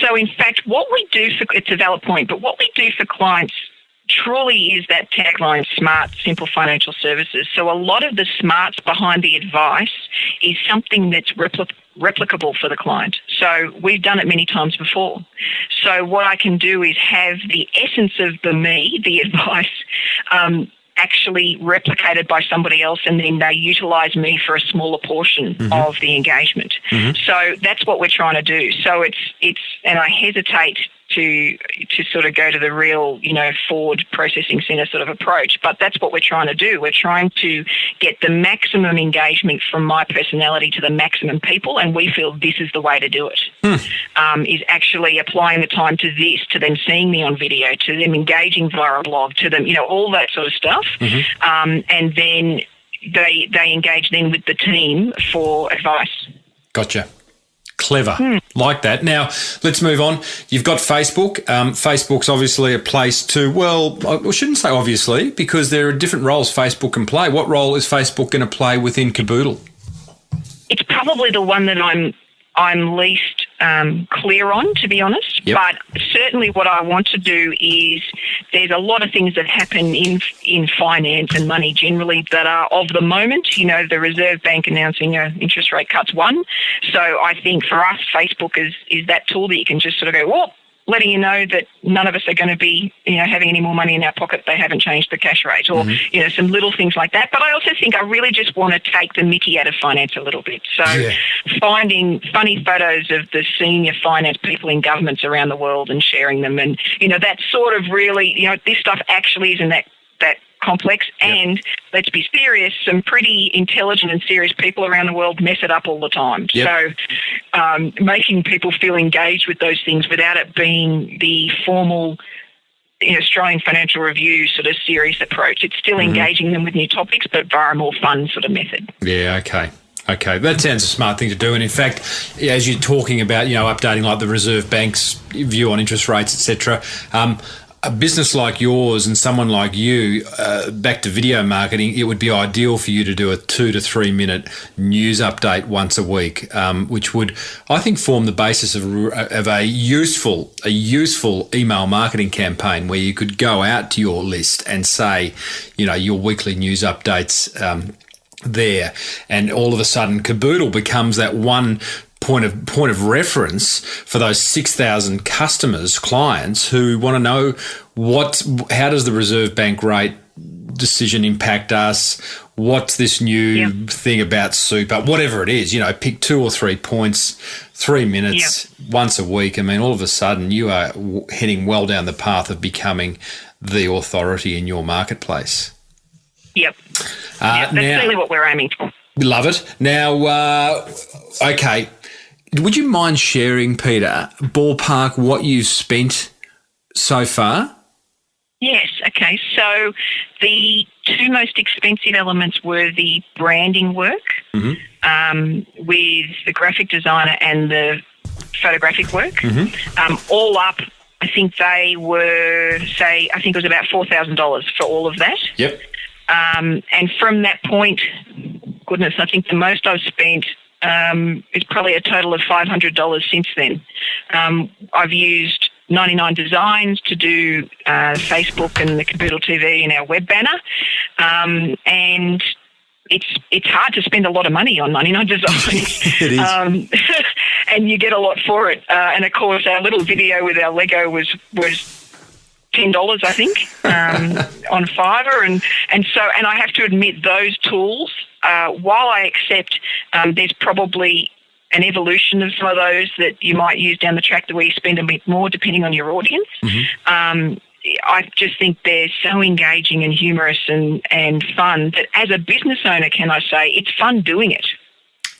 So, in fact, what we do it's a valid point, but what we do for clients truly is that tagline, smart, simple financial services. So a lot of the smarts behind the advice is something that's replicable for the client. So we've done it many times before. So what I can do is have the essence of the advice, actually replicated by somebody else, and then they utilise me for a smaller portion of the engagement. So that's what we're trying to do. So it's and I hesitate to sort of go to the real, Ford processing centre sort of approach, but that's what we're trying to do. We're trying to get the maximum engagement from my personality to the maximum people, and we feel this is the way to do it. Is actually applying the time to this, to them seeing me on video, to them engaging via a blog, to them, all that sort of stuff. And then they engage then with the team for advice. Gotcha. Clever. Like that. Now, let's move on. You've got Facebook. Facebook's obviously a place to, well, I shouldn't say obviously, because there are different roles Facebook can play. What role is Facebook going to play within Caboodle? It's probably the one that I'm least clear on, to be honest. Yep. But certainly what I want to do is, there's a lot of things that happen in finance and money generally that are of the moment. The Reserve Bank announcing interest rate cuts one. So I think for us, Facebook is that tool that you can just sort of go, well, letting you know that none of us are going to be, having any more money in our pocket. They haven't changed the cash rate, or, some little things like that. But I also think I really just want to take the mickey out of finance a little bit. So finding funny photos of the senior finance people in governments around the world and sharing them. And, that sort of really, this stuff actually isn't that complex. And let's be serious, some pretty intelligent and serious people around the world mess it up all the time. So making people feel engaged with those things without it being the formal Australian Financial Review sort of serious approach. It's still engaging them with new topics, but via a more fun sort of method. Yeah, okay. Okay, that sounds a smart thing to do. And in fact, as you're talking about, updating like the Reserve Bank's view on interest rates, etc., a business like yours and someone like you, back to video marketing, it would be ideal for you to do a 2 to 3 minute news update once a week, which would, I think, form the basis of a useful email marketing campaign where you could go out to your list and say, your weekly news updates there, and all of a sudden Caboodle becomes that one point of reference for those 6,000 customers, clients who want to know how does the Reserve Bank rate decision impact us? What's this new thing about super? Whatever it is, pick 2 or 3 points, 3 minutes once a week. I mean, all of a sudden you are heading well down the path of becoming the authority in your marketplace. That's really what we're aiming for. Love it. Now, okay. Would you mind sharing, Peter, ballpark what you've spent so far? Yes. Okay. So the 2 most expensive elements were the branding work with the graphic designer and the photographic work. All up, I think they were, it was about $4,000 for all of that. Yep. And from that point, goodness, I think the most I've spent is probably a total of $500 since then. I've used 99 Designs to do Facebook and the Caboodle TV and our web banner. And it's hard to spend a lot of money on 99 Designs. It is. and you get a lot for it. And of course, our little video with our Lego was $10, I think, on Fiverr, and I have to admit those tools. While I accept there's probably an evolution of some of those that you might use down the track where you spend a bit more depending on your audience. I just think they're so engaging and humorous and fun that as a business owner, can I say, it's fun doing it.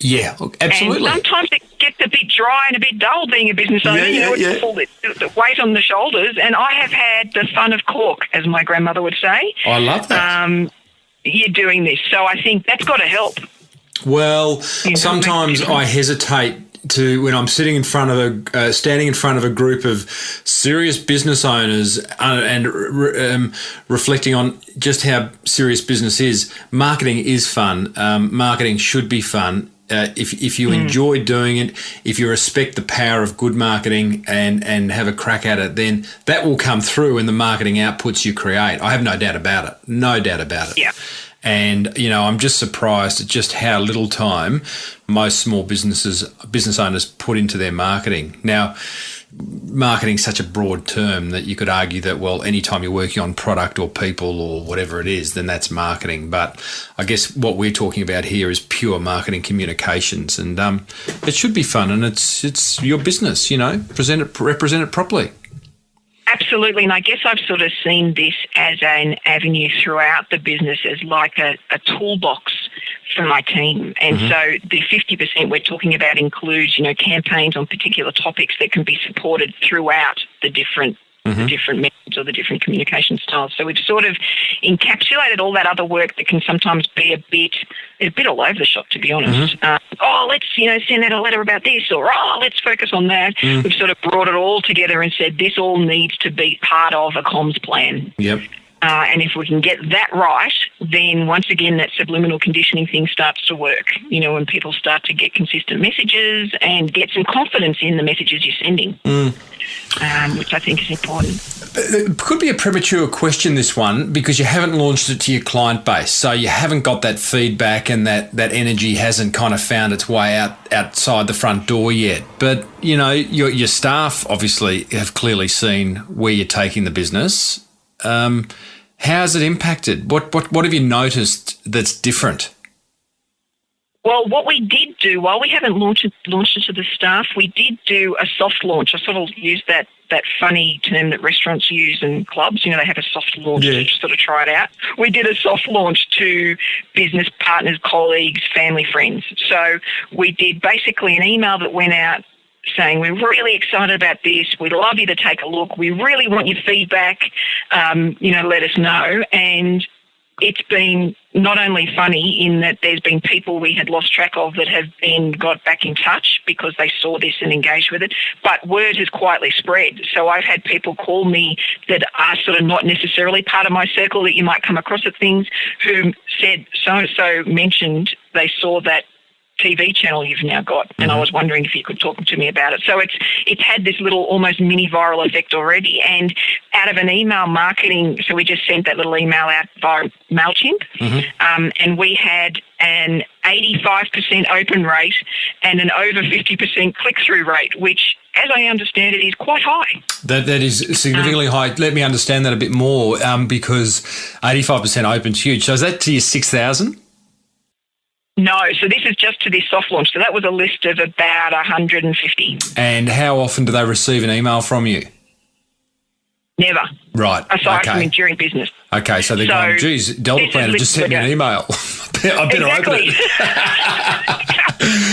Yeah, absolutely. And sometimes it gets a bit dry and a bit dull being a business owner. It's all the weight on the shoulders. And I have had the fun of cork, as my grandmother would say. I love that. You're doing this. So I think that's got to help. Well, sometimes I hesitate to when I'm standing in front of a group of serious business owners and reflecting on just how serious business is. Marketing is fun. Marketing should be fun. If you enjoy doing it, if you respect the power of good marketing and have a crack at it, then that will come through in the marketing outputs you create. I have no doubt about it. No doubt about it. Yeah. And, I'm just surprised at just how little time most small business owners put into their marketing. Now, marketing is such a broad term that you could argue that, well, anytime you're working on product or people or whatever it is, then that's marketing. But I guess what we're talking about here is pure marketing communications. And it should be fun, and it's your business, represent it properly. Absolutely, and I guess I've sort of seen this as an avenue throughout the business as like a toolbox for my team. And so the 50% we're talking about includes, campaigns on particular topics that can be supported throughout the different methods or the different communication styles. So we've sort of encapsulated all that other work that can sometimes be a bit all over the shop, to be honest. Let's send out a letter about this, or let's focus on that. We've sort of brought it all together and said this all needs to be part of a comms plan. Yep. And if we can get that right, then once again that subliminal conditioning thing starts to work, when people start to get consistent messages and get some confidence in the messages you're sending, which I think is important. It could be a premature question, this one, because you haven't launched it to your client base. So you haven't got that feedback, and that energy hasn't kind of found its way outside the front door yet. But, your staff obviously have clearly seen where you're taking the business. How's it impacted? What have you noticed that's different? Well, what we did do, while we haven't launched it to the staff, we did do a soft launch. I sort of used that funny term that restaurants use and clubs. They have a soft launch to sort of try it out. We did a soft launch to business partners, colleagues, family, friends. So we did basically an email that went out saying, we're really excited about this. We'd love you to take a look. We really want your feedback. Let us know. And it's been not only funny in that there's been people we had lost track of that have got back in touch because they saw this and engaged with it, but word has quietly spread. So I've had people call me that are sort of not necessarily part of my circle that you might come across at things, who said so-and-so mentioned they saw that TV channel you've now got, and I was wondering if you could talk to me about it. So it's had this little almost mini viral effect already. And out of an email marketing, so we just sent that little email out via MailChimp, and we had an 85% open rate and an over 50% click-through rate, which, as I understand it, is quite high. That is significantly high. Let me understand that a bit more, because 85% open is huge. So is that to your 6,000? No, so this is just to this soft launch. So that was a list of about 150. And how often do they receive an email from you? Never. Right. Aside from during business. Okay, so they're going, geez, Delta Plan have just sent me an email. I better open it.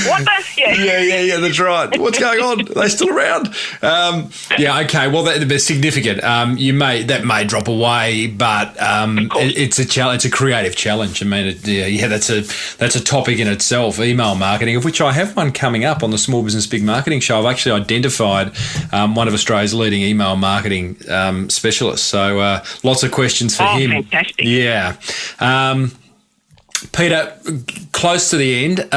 What the? Yeah, that's right. What's going on? Are they still around? Okay. Well, that's significant. That may drop away, but it's a challenge. It's a creative challenge. I mean, that's a topic in itself. Email marketing, of which I have one coming up on the Small Business Big Marketing Show. I've actually identified one of Australia's leading email marketing specialists. So lots of questions for him. Fantastic. Yeah. Peita, close to the end,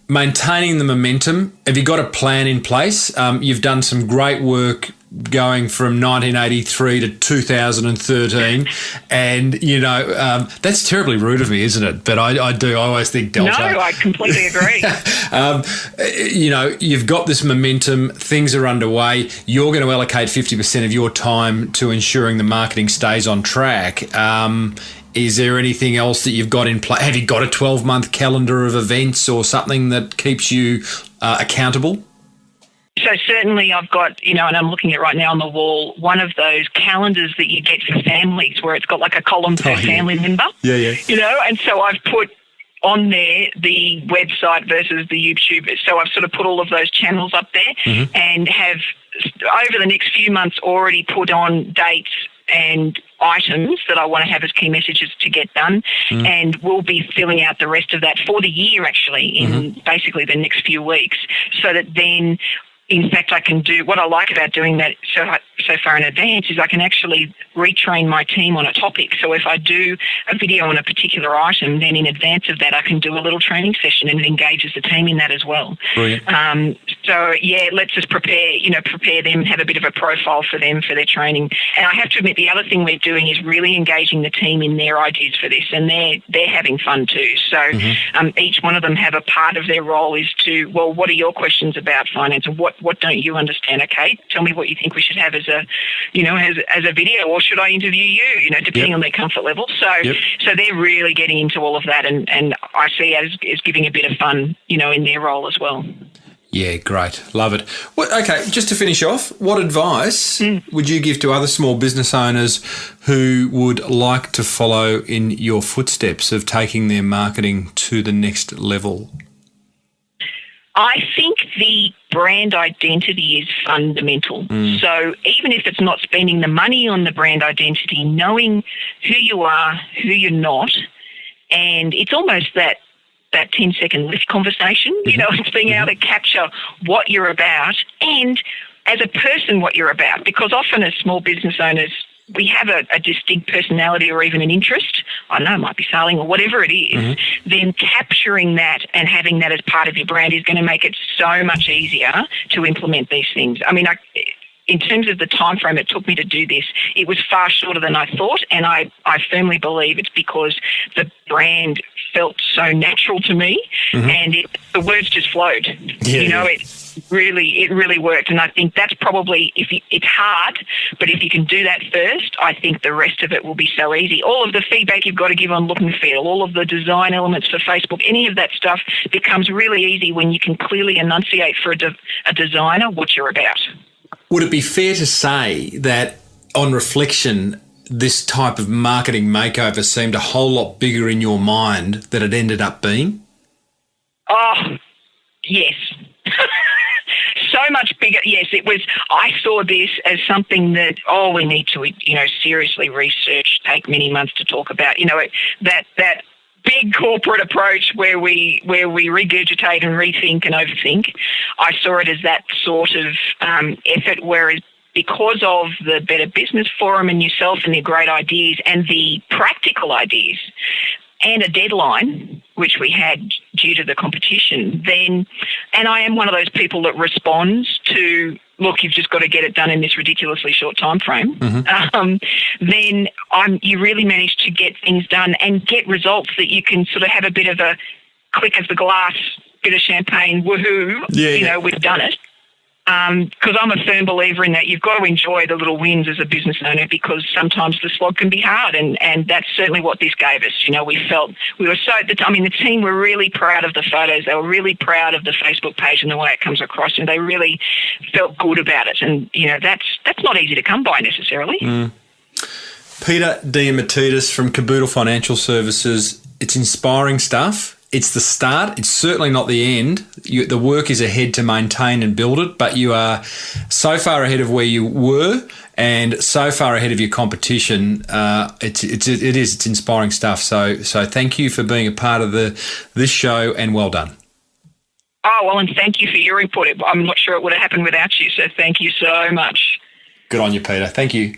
maintaining the momentum. Have you got a plan in place? You've done some great work going from 1983 to 2013. And, you know, that's terribly rude of me, isn't it? But I always think Delta. No, I completely agree. You know, you've got this momentum. Things are underway. You're going to allocate 50% of your time to ensuring the marketing stays on track. Is there anything else that you've got in place? Have you got a 12-month calendar of events or something that keeps you accountable? So certainly I've got, you know, and I'm looking at right now on the wall, one of those calendars that you get for families where it's got like a column per family member. Yeah. You know, and so I've put on there the website versus the YouTube. So I've sort of put all of those channels up there and have over the next few months already put on dates and items that I want to have as key messages to get done, and we'll be filling out the rest of that for the year actually in basically the next few weeks, so that then in fact I can do what I like about doing that so far in advance is I can actually retrain my team on a topic. So if I do a video on a particular item, then in advance of that I can do a little training session and it engages the team in that as well. Brilliant. So yeah, let's just prepare them, have a bit of a profile for them for their training. And I have to admit the other thing we're doing is really engaging the team in their ideas for this, and they're having fun too. So each one of them have a part of their role is to, well, what are your questions about finance, and what don't you understand? Okay, tell me what you think we should have as a, you know, as a video, or should I interview you? You know, depending on their comfort level. So they're really getting into all of that, and I see as giving a bit of fun, you know, in their role as well. Yeah, great. Love it. Well, okay, just to finish off, what advice would you give to other small business owners who would like to follow in your footsteps of taking their marketing to the next level? I think the brand identity is fundamental. So even if it's not spending the money on the brand identity, knowing who you are, who you're not, and it's almost that 10-second lift conversation, you know, it's being able to capture what you're about and as a person what you're about, because often as small business owners, we have a distinct personality or even an interest, I don't know, it might be sailing or whatever it is, then capturing that and having that as part of your brand is going to make it so much easier to implement these things. I mean, in terms of the time frame it took me to do this, it was far shorter than I thought, and I firmly believe it's because the brand felt so natural to me, and the words just flowed. It really worked, and I think that's probably, it's hard, but if you can do that first, I think the rest of it will be so easy. All of the feedback you've got to give on look and feel, all of the design elements for Facebook, any of that stuff becomes really easy when you can clearly enunciate for a designer what you're about. Would it be fair to say that on reflection, this type of marketing makeover seemed a whole lot bigger in your mind than it ended up being? Oh, yes. So much bigger. Yes, it was. I saw this as something that, we need to, you know, seriously research, take many months to talk about, you know, that big corporate approach where we regurgitate and rethink and overthink. I saw it as that sort of effort, whereas because of the Better Business Forum and yourself and the great ideas and the practical ideas and a deadline, which we had due to the competition, then, and I am one of those people that responds to, look, you've just got to get it done in this ridiculously short time frame, then you really manage to get things done and get results that you can sort of have a bit of a click of the glass, bit of champagne, woohoo, you know, we've done it. Because I'm a firm believer in that you've got to enjoy the little wins as a business owner, because sometimes the slog can be hard, and that's certainly what this gave us. You know, we were so, the team were really proud of the photos. They were really proud of the Facebook page and the way it comes across, and they really felt good about it. And, you know, that's not easy to come by necessarily. Peita Dimantidis from Caboodle Financial Services. It's inspiring stuff. It's the start. It's certainly not the end. The work is ahead to maintain and build it, but you are so far ahead of where you were and so far ahead of your competition. It's inspiring stuff. So thank you for being a part of this show, and well done. Oh, well, and thank you for your input. I'm not sure it would have happened without you, so thank you so much. Good on you, Peita. Thank you.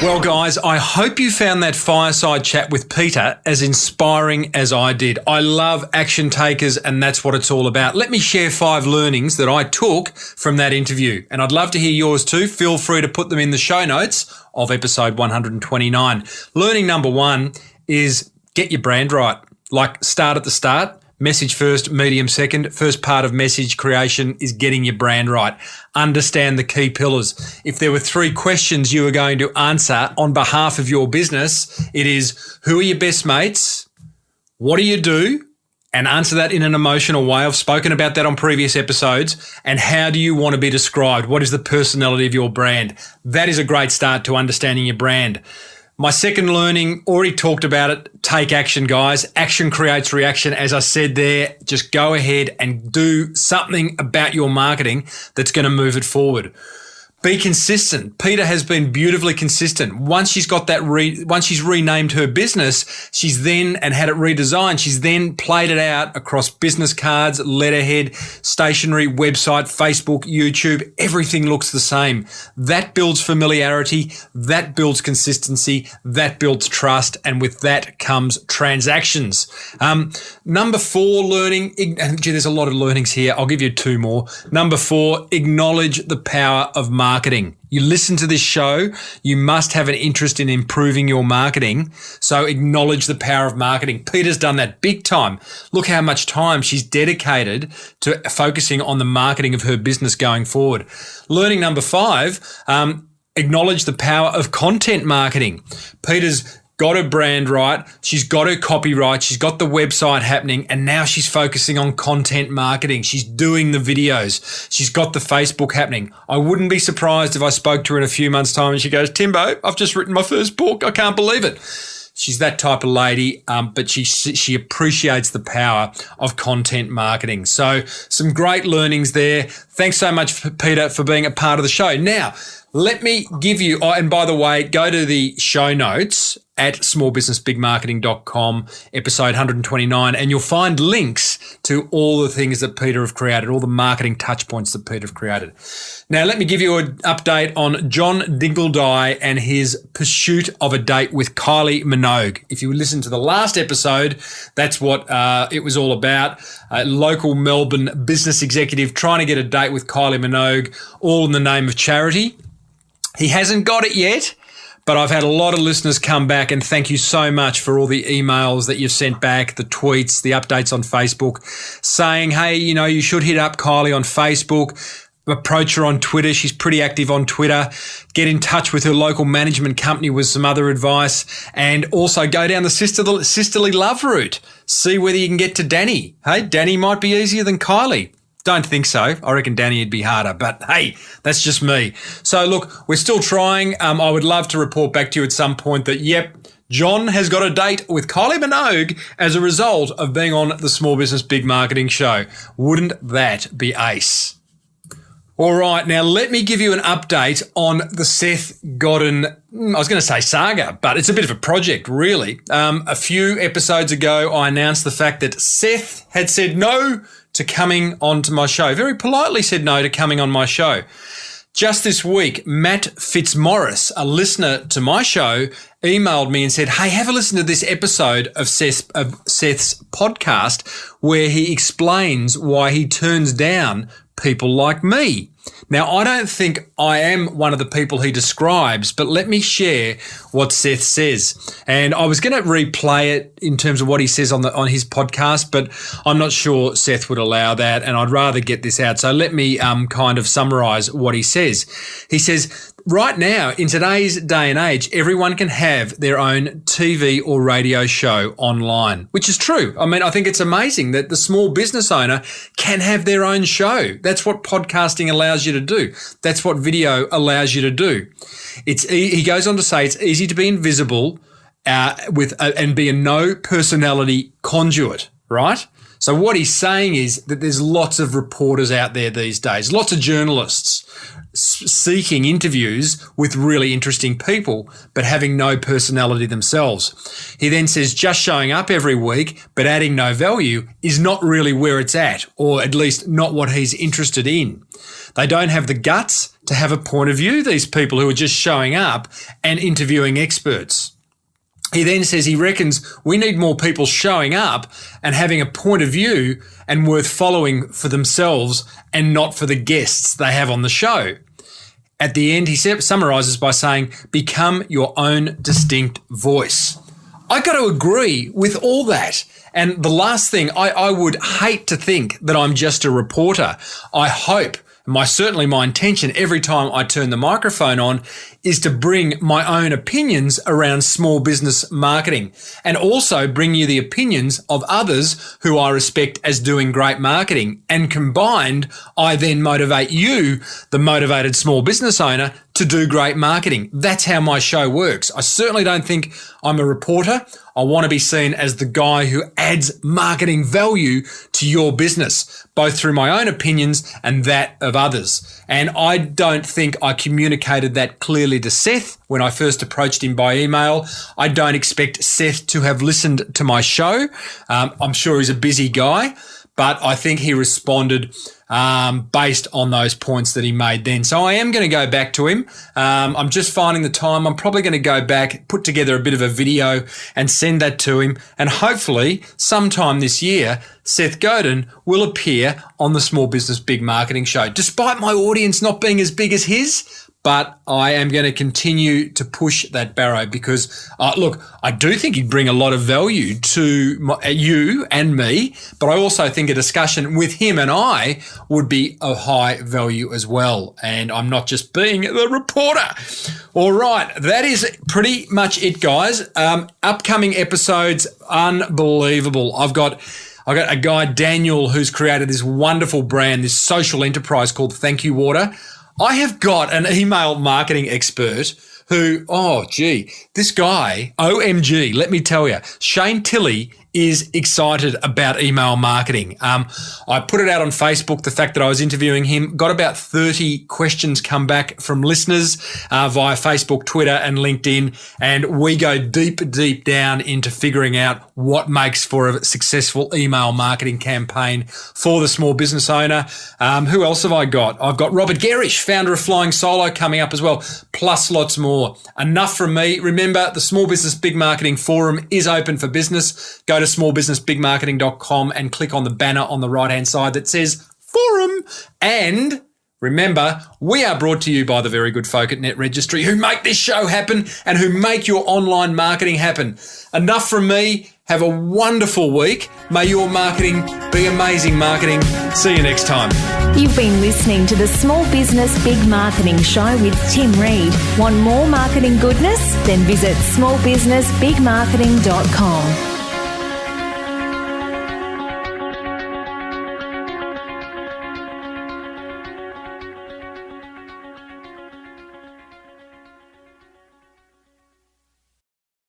Well, guys, I hope you found that fireside chat with Peita as inspiring as I did. I love action takers, and that's what it's all about. Let me share 5 learnings that I took from that interview, and I'd love to hear yours too. Feel free to put them in the show notes of episode 129. Learning number 1 is get your brand right. Like, start at the start. Message first, medium second. First part of message creation is getting your brand right. Understand the key pillars. If there were 3 questions you were going to answer on behalf of your business, it is, who are your best mates? What do you do? And answer that in an emotional way. I've spoken about that on previous episodes. And how do you want to be described? What is the personality of your brand? That is a great start to understanding your brand. My second learning, already talked about it. Take action, guys. Action creates reaction. As I said there, just go ahead and do something about your marketing that's going to move it forward. Be consistent. Peita has been beautifully consistent. Once she's got that, once she's renamed her business, she's then, and had it redesigned, she's then played it out across business cards, letterhead, stationery, website, Facebook, YouTube. Everything looks the same. That builds familiarity. That builds consistency. That builds trust. And with that comes transactions. Number 4 learning, there's a lot of learnings here. I'll give you 2 more. Number 4, acknowledge the power of marketing. You listen to this show, you must have an interest in improving your marketing. So acknowledge the power of marketing. Peita's done that big time. Look how much time she's dedicated to focusing on the marketing of her business going forward. Learning number 5, acknowledge the power of content marketing. Peita's got her brand right. She's got her copy right. She's got the website happening, and now she's focusing on content marketing. She's doing the videos. She's got the Facebook happening. I wouldn't be surprised if I spoke to her in a few months' time and she goes, Timbo, I've just written my first book. I can't believe it. She's that type of lady, but she appreciates the power of content marketing. So some great learnings there. Thanks so much, Peita, for being a part of the show. Now, let me give you, and by the way, go to the show notes at smallbusinessbigmarketing.com, episode 129, and you'll find links to all the things that Peita have created, all the marketing touch points that Peita have created. Now, let me give you an update on John Dingledy and his pursuit of a date with Kylie Minogue. If you listen to the last episode, that's what it was all about. A local Melbourne business executive trying to get a date with Kylie Minogue, all in the name of charity. He hasn't got it yet, but I've had a lot of listeners come back, and thank you so much for all the emails that you've sent back, the tweets, the updates on Facebook, saying, hey, you should hit up Kylie on Facebook, approach her on Twitter. She's pretty active on Twitter. Get in touch with her local management company with some other advice, and also go down the sisterly love route. See whether you can get to Danny. Hey, Danny might be easier than Kylie. Don't think so. I reckon Danny would be harder, but hey, that's just me. So look, we're still trying. I would love to report back to you at some point that, yep, John has got a date with Kylie Minogue as a result of being on the Small Business Big Marketing Show. Wouldn't that be ace? All right, now let me give you an update on the Seth Godin, I was going to say saga, but it's a bit of a project, really. A few episodes ago, I announced the fact that Seth had said no to coming onto my show. Very politely said no to coming on my show. Just this week, Matt Fitzmaurice, a listener to my show, emailed me and said, hey, have a listen to this episode of Seth's podcast where he explains why he turns down people like me. Now, I don't think I am one of the people he describes, but let me share what Seth says. And I was going to replay it in terms of what he says on his podcast, but I'm not sure Seth would allow that, and I'd rather get this out. So let me kind of summarize what he says. He says, right now, in today's day and age, everyone can have their own TV or radio show online, which is true. I mean, I think it's amazing that the small business owner can have their own show. That's what podcasting allows you to do. That's what video allows you to do. He goes on to say it's easy to be invisible and be a no personality conduit, right? So what he's saying is that there's lots of reporters out there these days, lots of journalists, seeking interviews with really interesting people, but having no personality themselves. He then says just showing up every week, but adding no value is not really where it's at, or at least not what he's interested in. They don't have the guts to have a point of view, these people who are just showing up and interviewing experts. He then says he reckons we need more people showing up and having a point of view and worth following for themselves and not for the guests they have on the show. At the end, he summarises by saying, become your own distinct voice. I got to agree with all that. And the last thing, I would hate to think that I'm just a reporter. I hope, certainly my intention every time I turn the microphone on is to bring my own opinions around small business marketing and also bring you the opinions of others who I respect as doing great marketing. And combined, I then motivate you, the motivated small business owner, to do great marketing. That's how my show works. I certainly don't think I'm a reporter. I want to be seen as the guy who adds marketing value to your business, both through my own opinions and that of others. And I don't think I communicated that clearly to Seth when I first approached him by email. I don't expect Seth to have listened to my show. I'm sure he's a busy guy, but I think he responded based on those points that he made then. So I am going to go back to him. I'm just finding the time. I'm probably going to go back, put together a bit of a video and send that to him. And hopefully sometime this year, Seth Godin will appear on the Small Business Big Marketing Show, despite my audience not being as big as his. But I am going to continue to push that barrow because, look, I do think he'd bring a lot of value to you and me, but I also think a discussion with him and I would be of high value as well. And I'm not just being the reporter. All right, that is pretty much it, guys. Upcoming episodes, unbelievable. I've got a guy, Daniel, who's created this wonderful brand, this social enterprise called Thank You Water. I have got an email marketing expert who, this guy, OMG, let me tell you, Shane Tilley is excited about email marketing. I put it out on Facebook, the fact that I was interviewing him, got about 30 questions come back from listeners via Facebook, Twitter and LinkedIn. And we go deep down into figuring out what makes for a successful email marketing campaign for the small business owner. Who else have I got? I've got Robert Gerish, founder of Flying Solo, coming up as well, plus lots more. Enough from me. Remember, the Small Business Big Marketing Forum is open for business. Go to smallbusinessbigmarketing.com and click on the banner on the right-hand side that says Forum. And remember, we are brought to you by the very good folk at Net Registry who make this show happen and who make your online marketing happen. Enough from me. Have a wonderful week. May your marketing be amazing marketing. See you next time. You've been listening to the Small Business Big Marketing Show with Tim Reid. Want more marketing goodness? Then visit smallbusinessbigmarketing.com.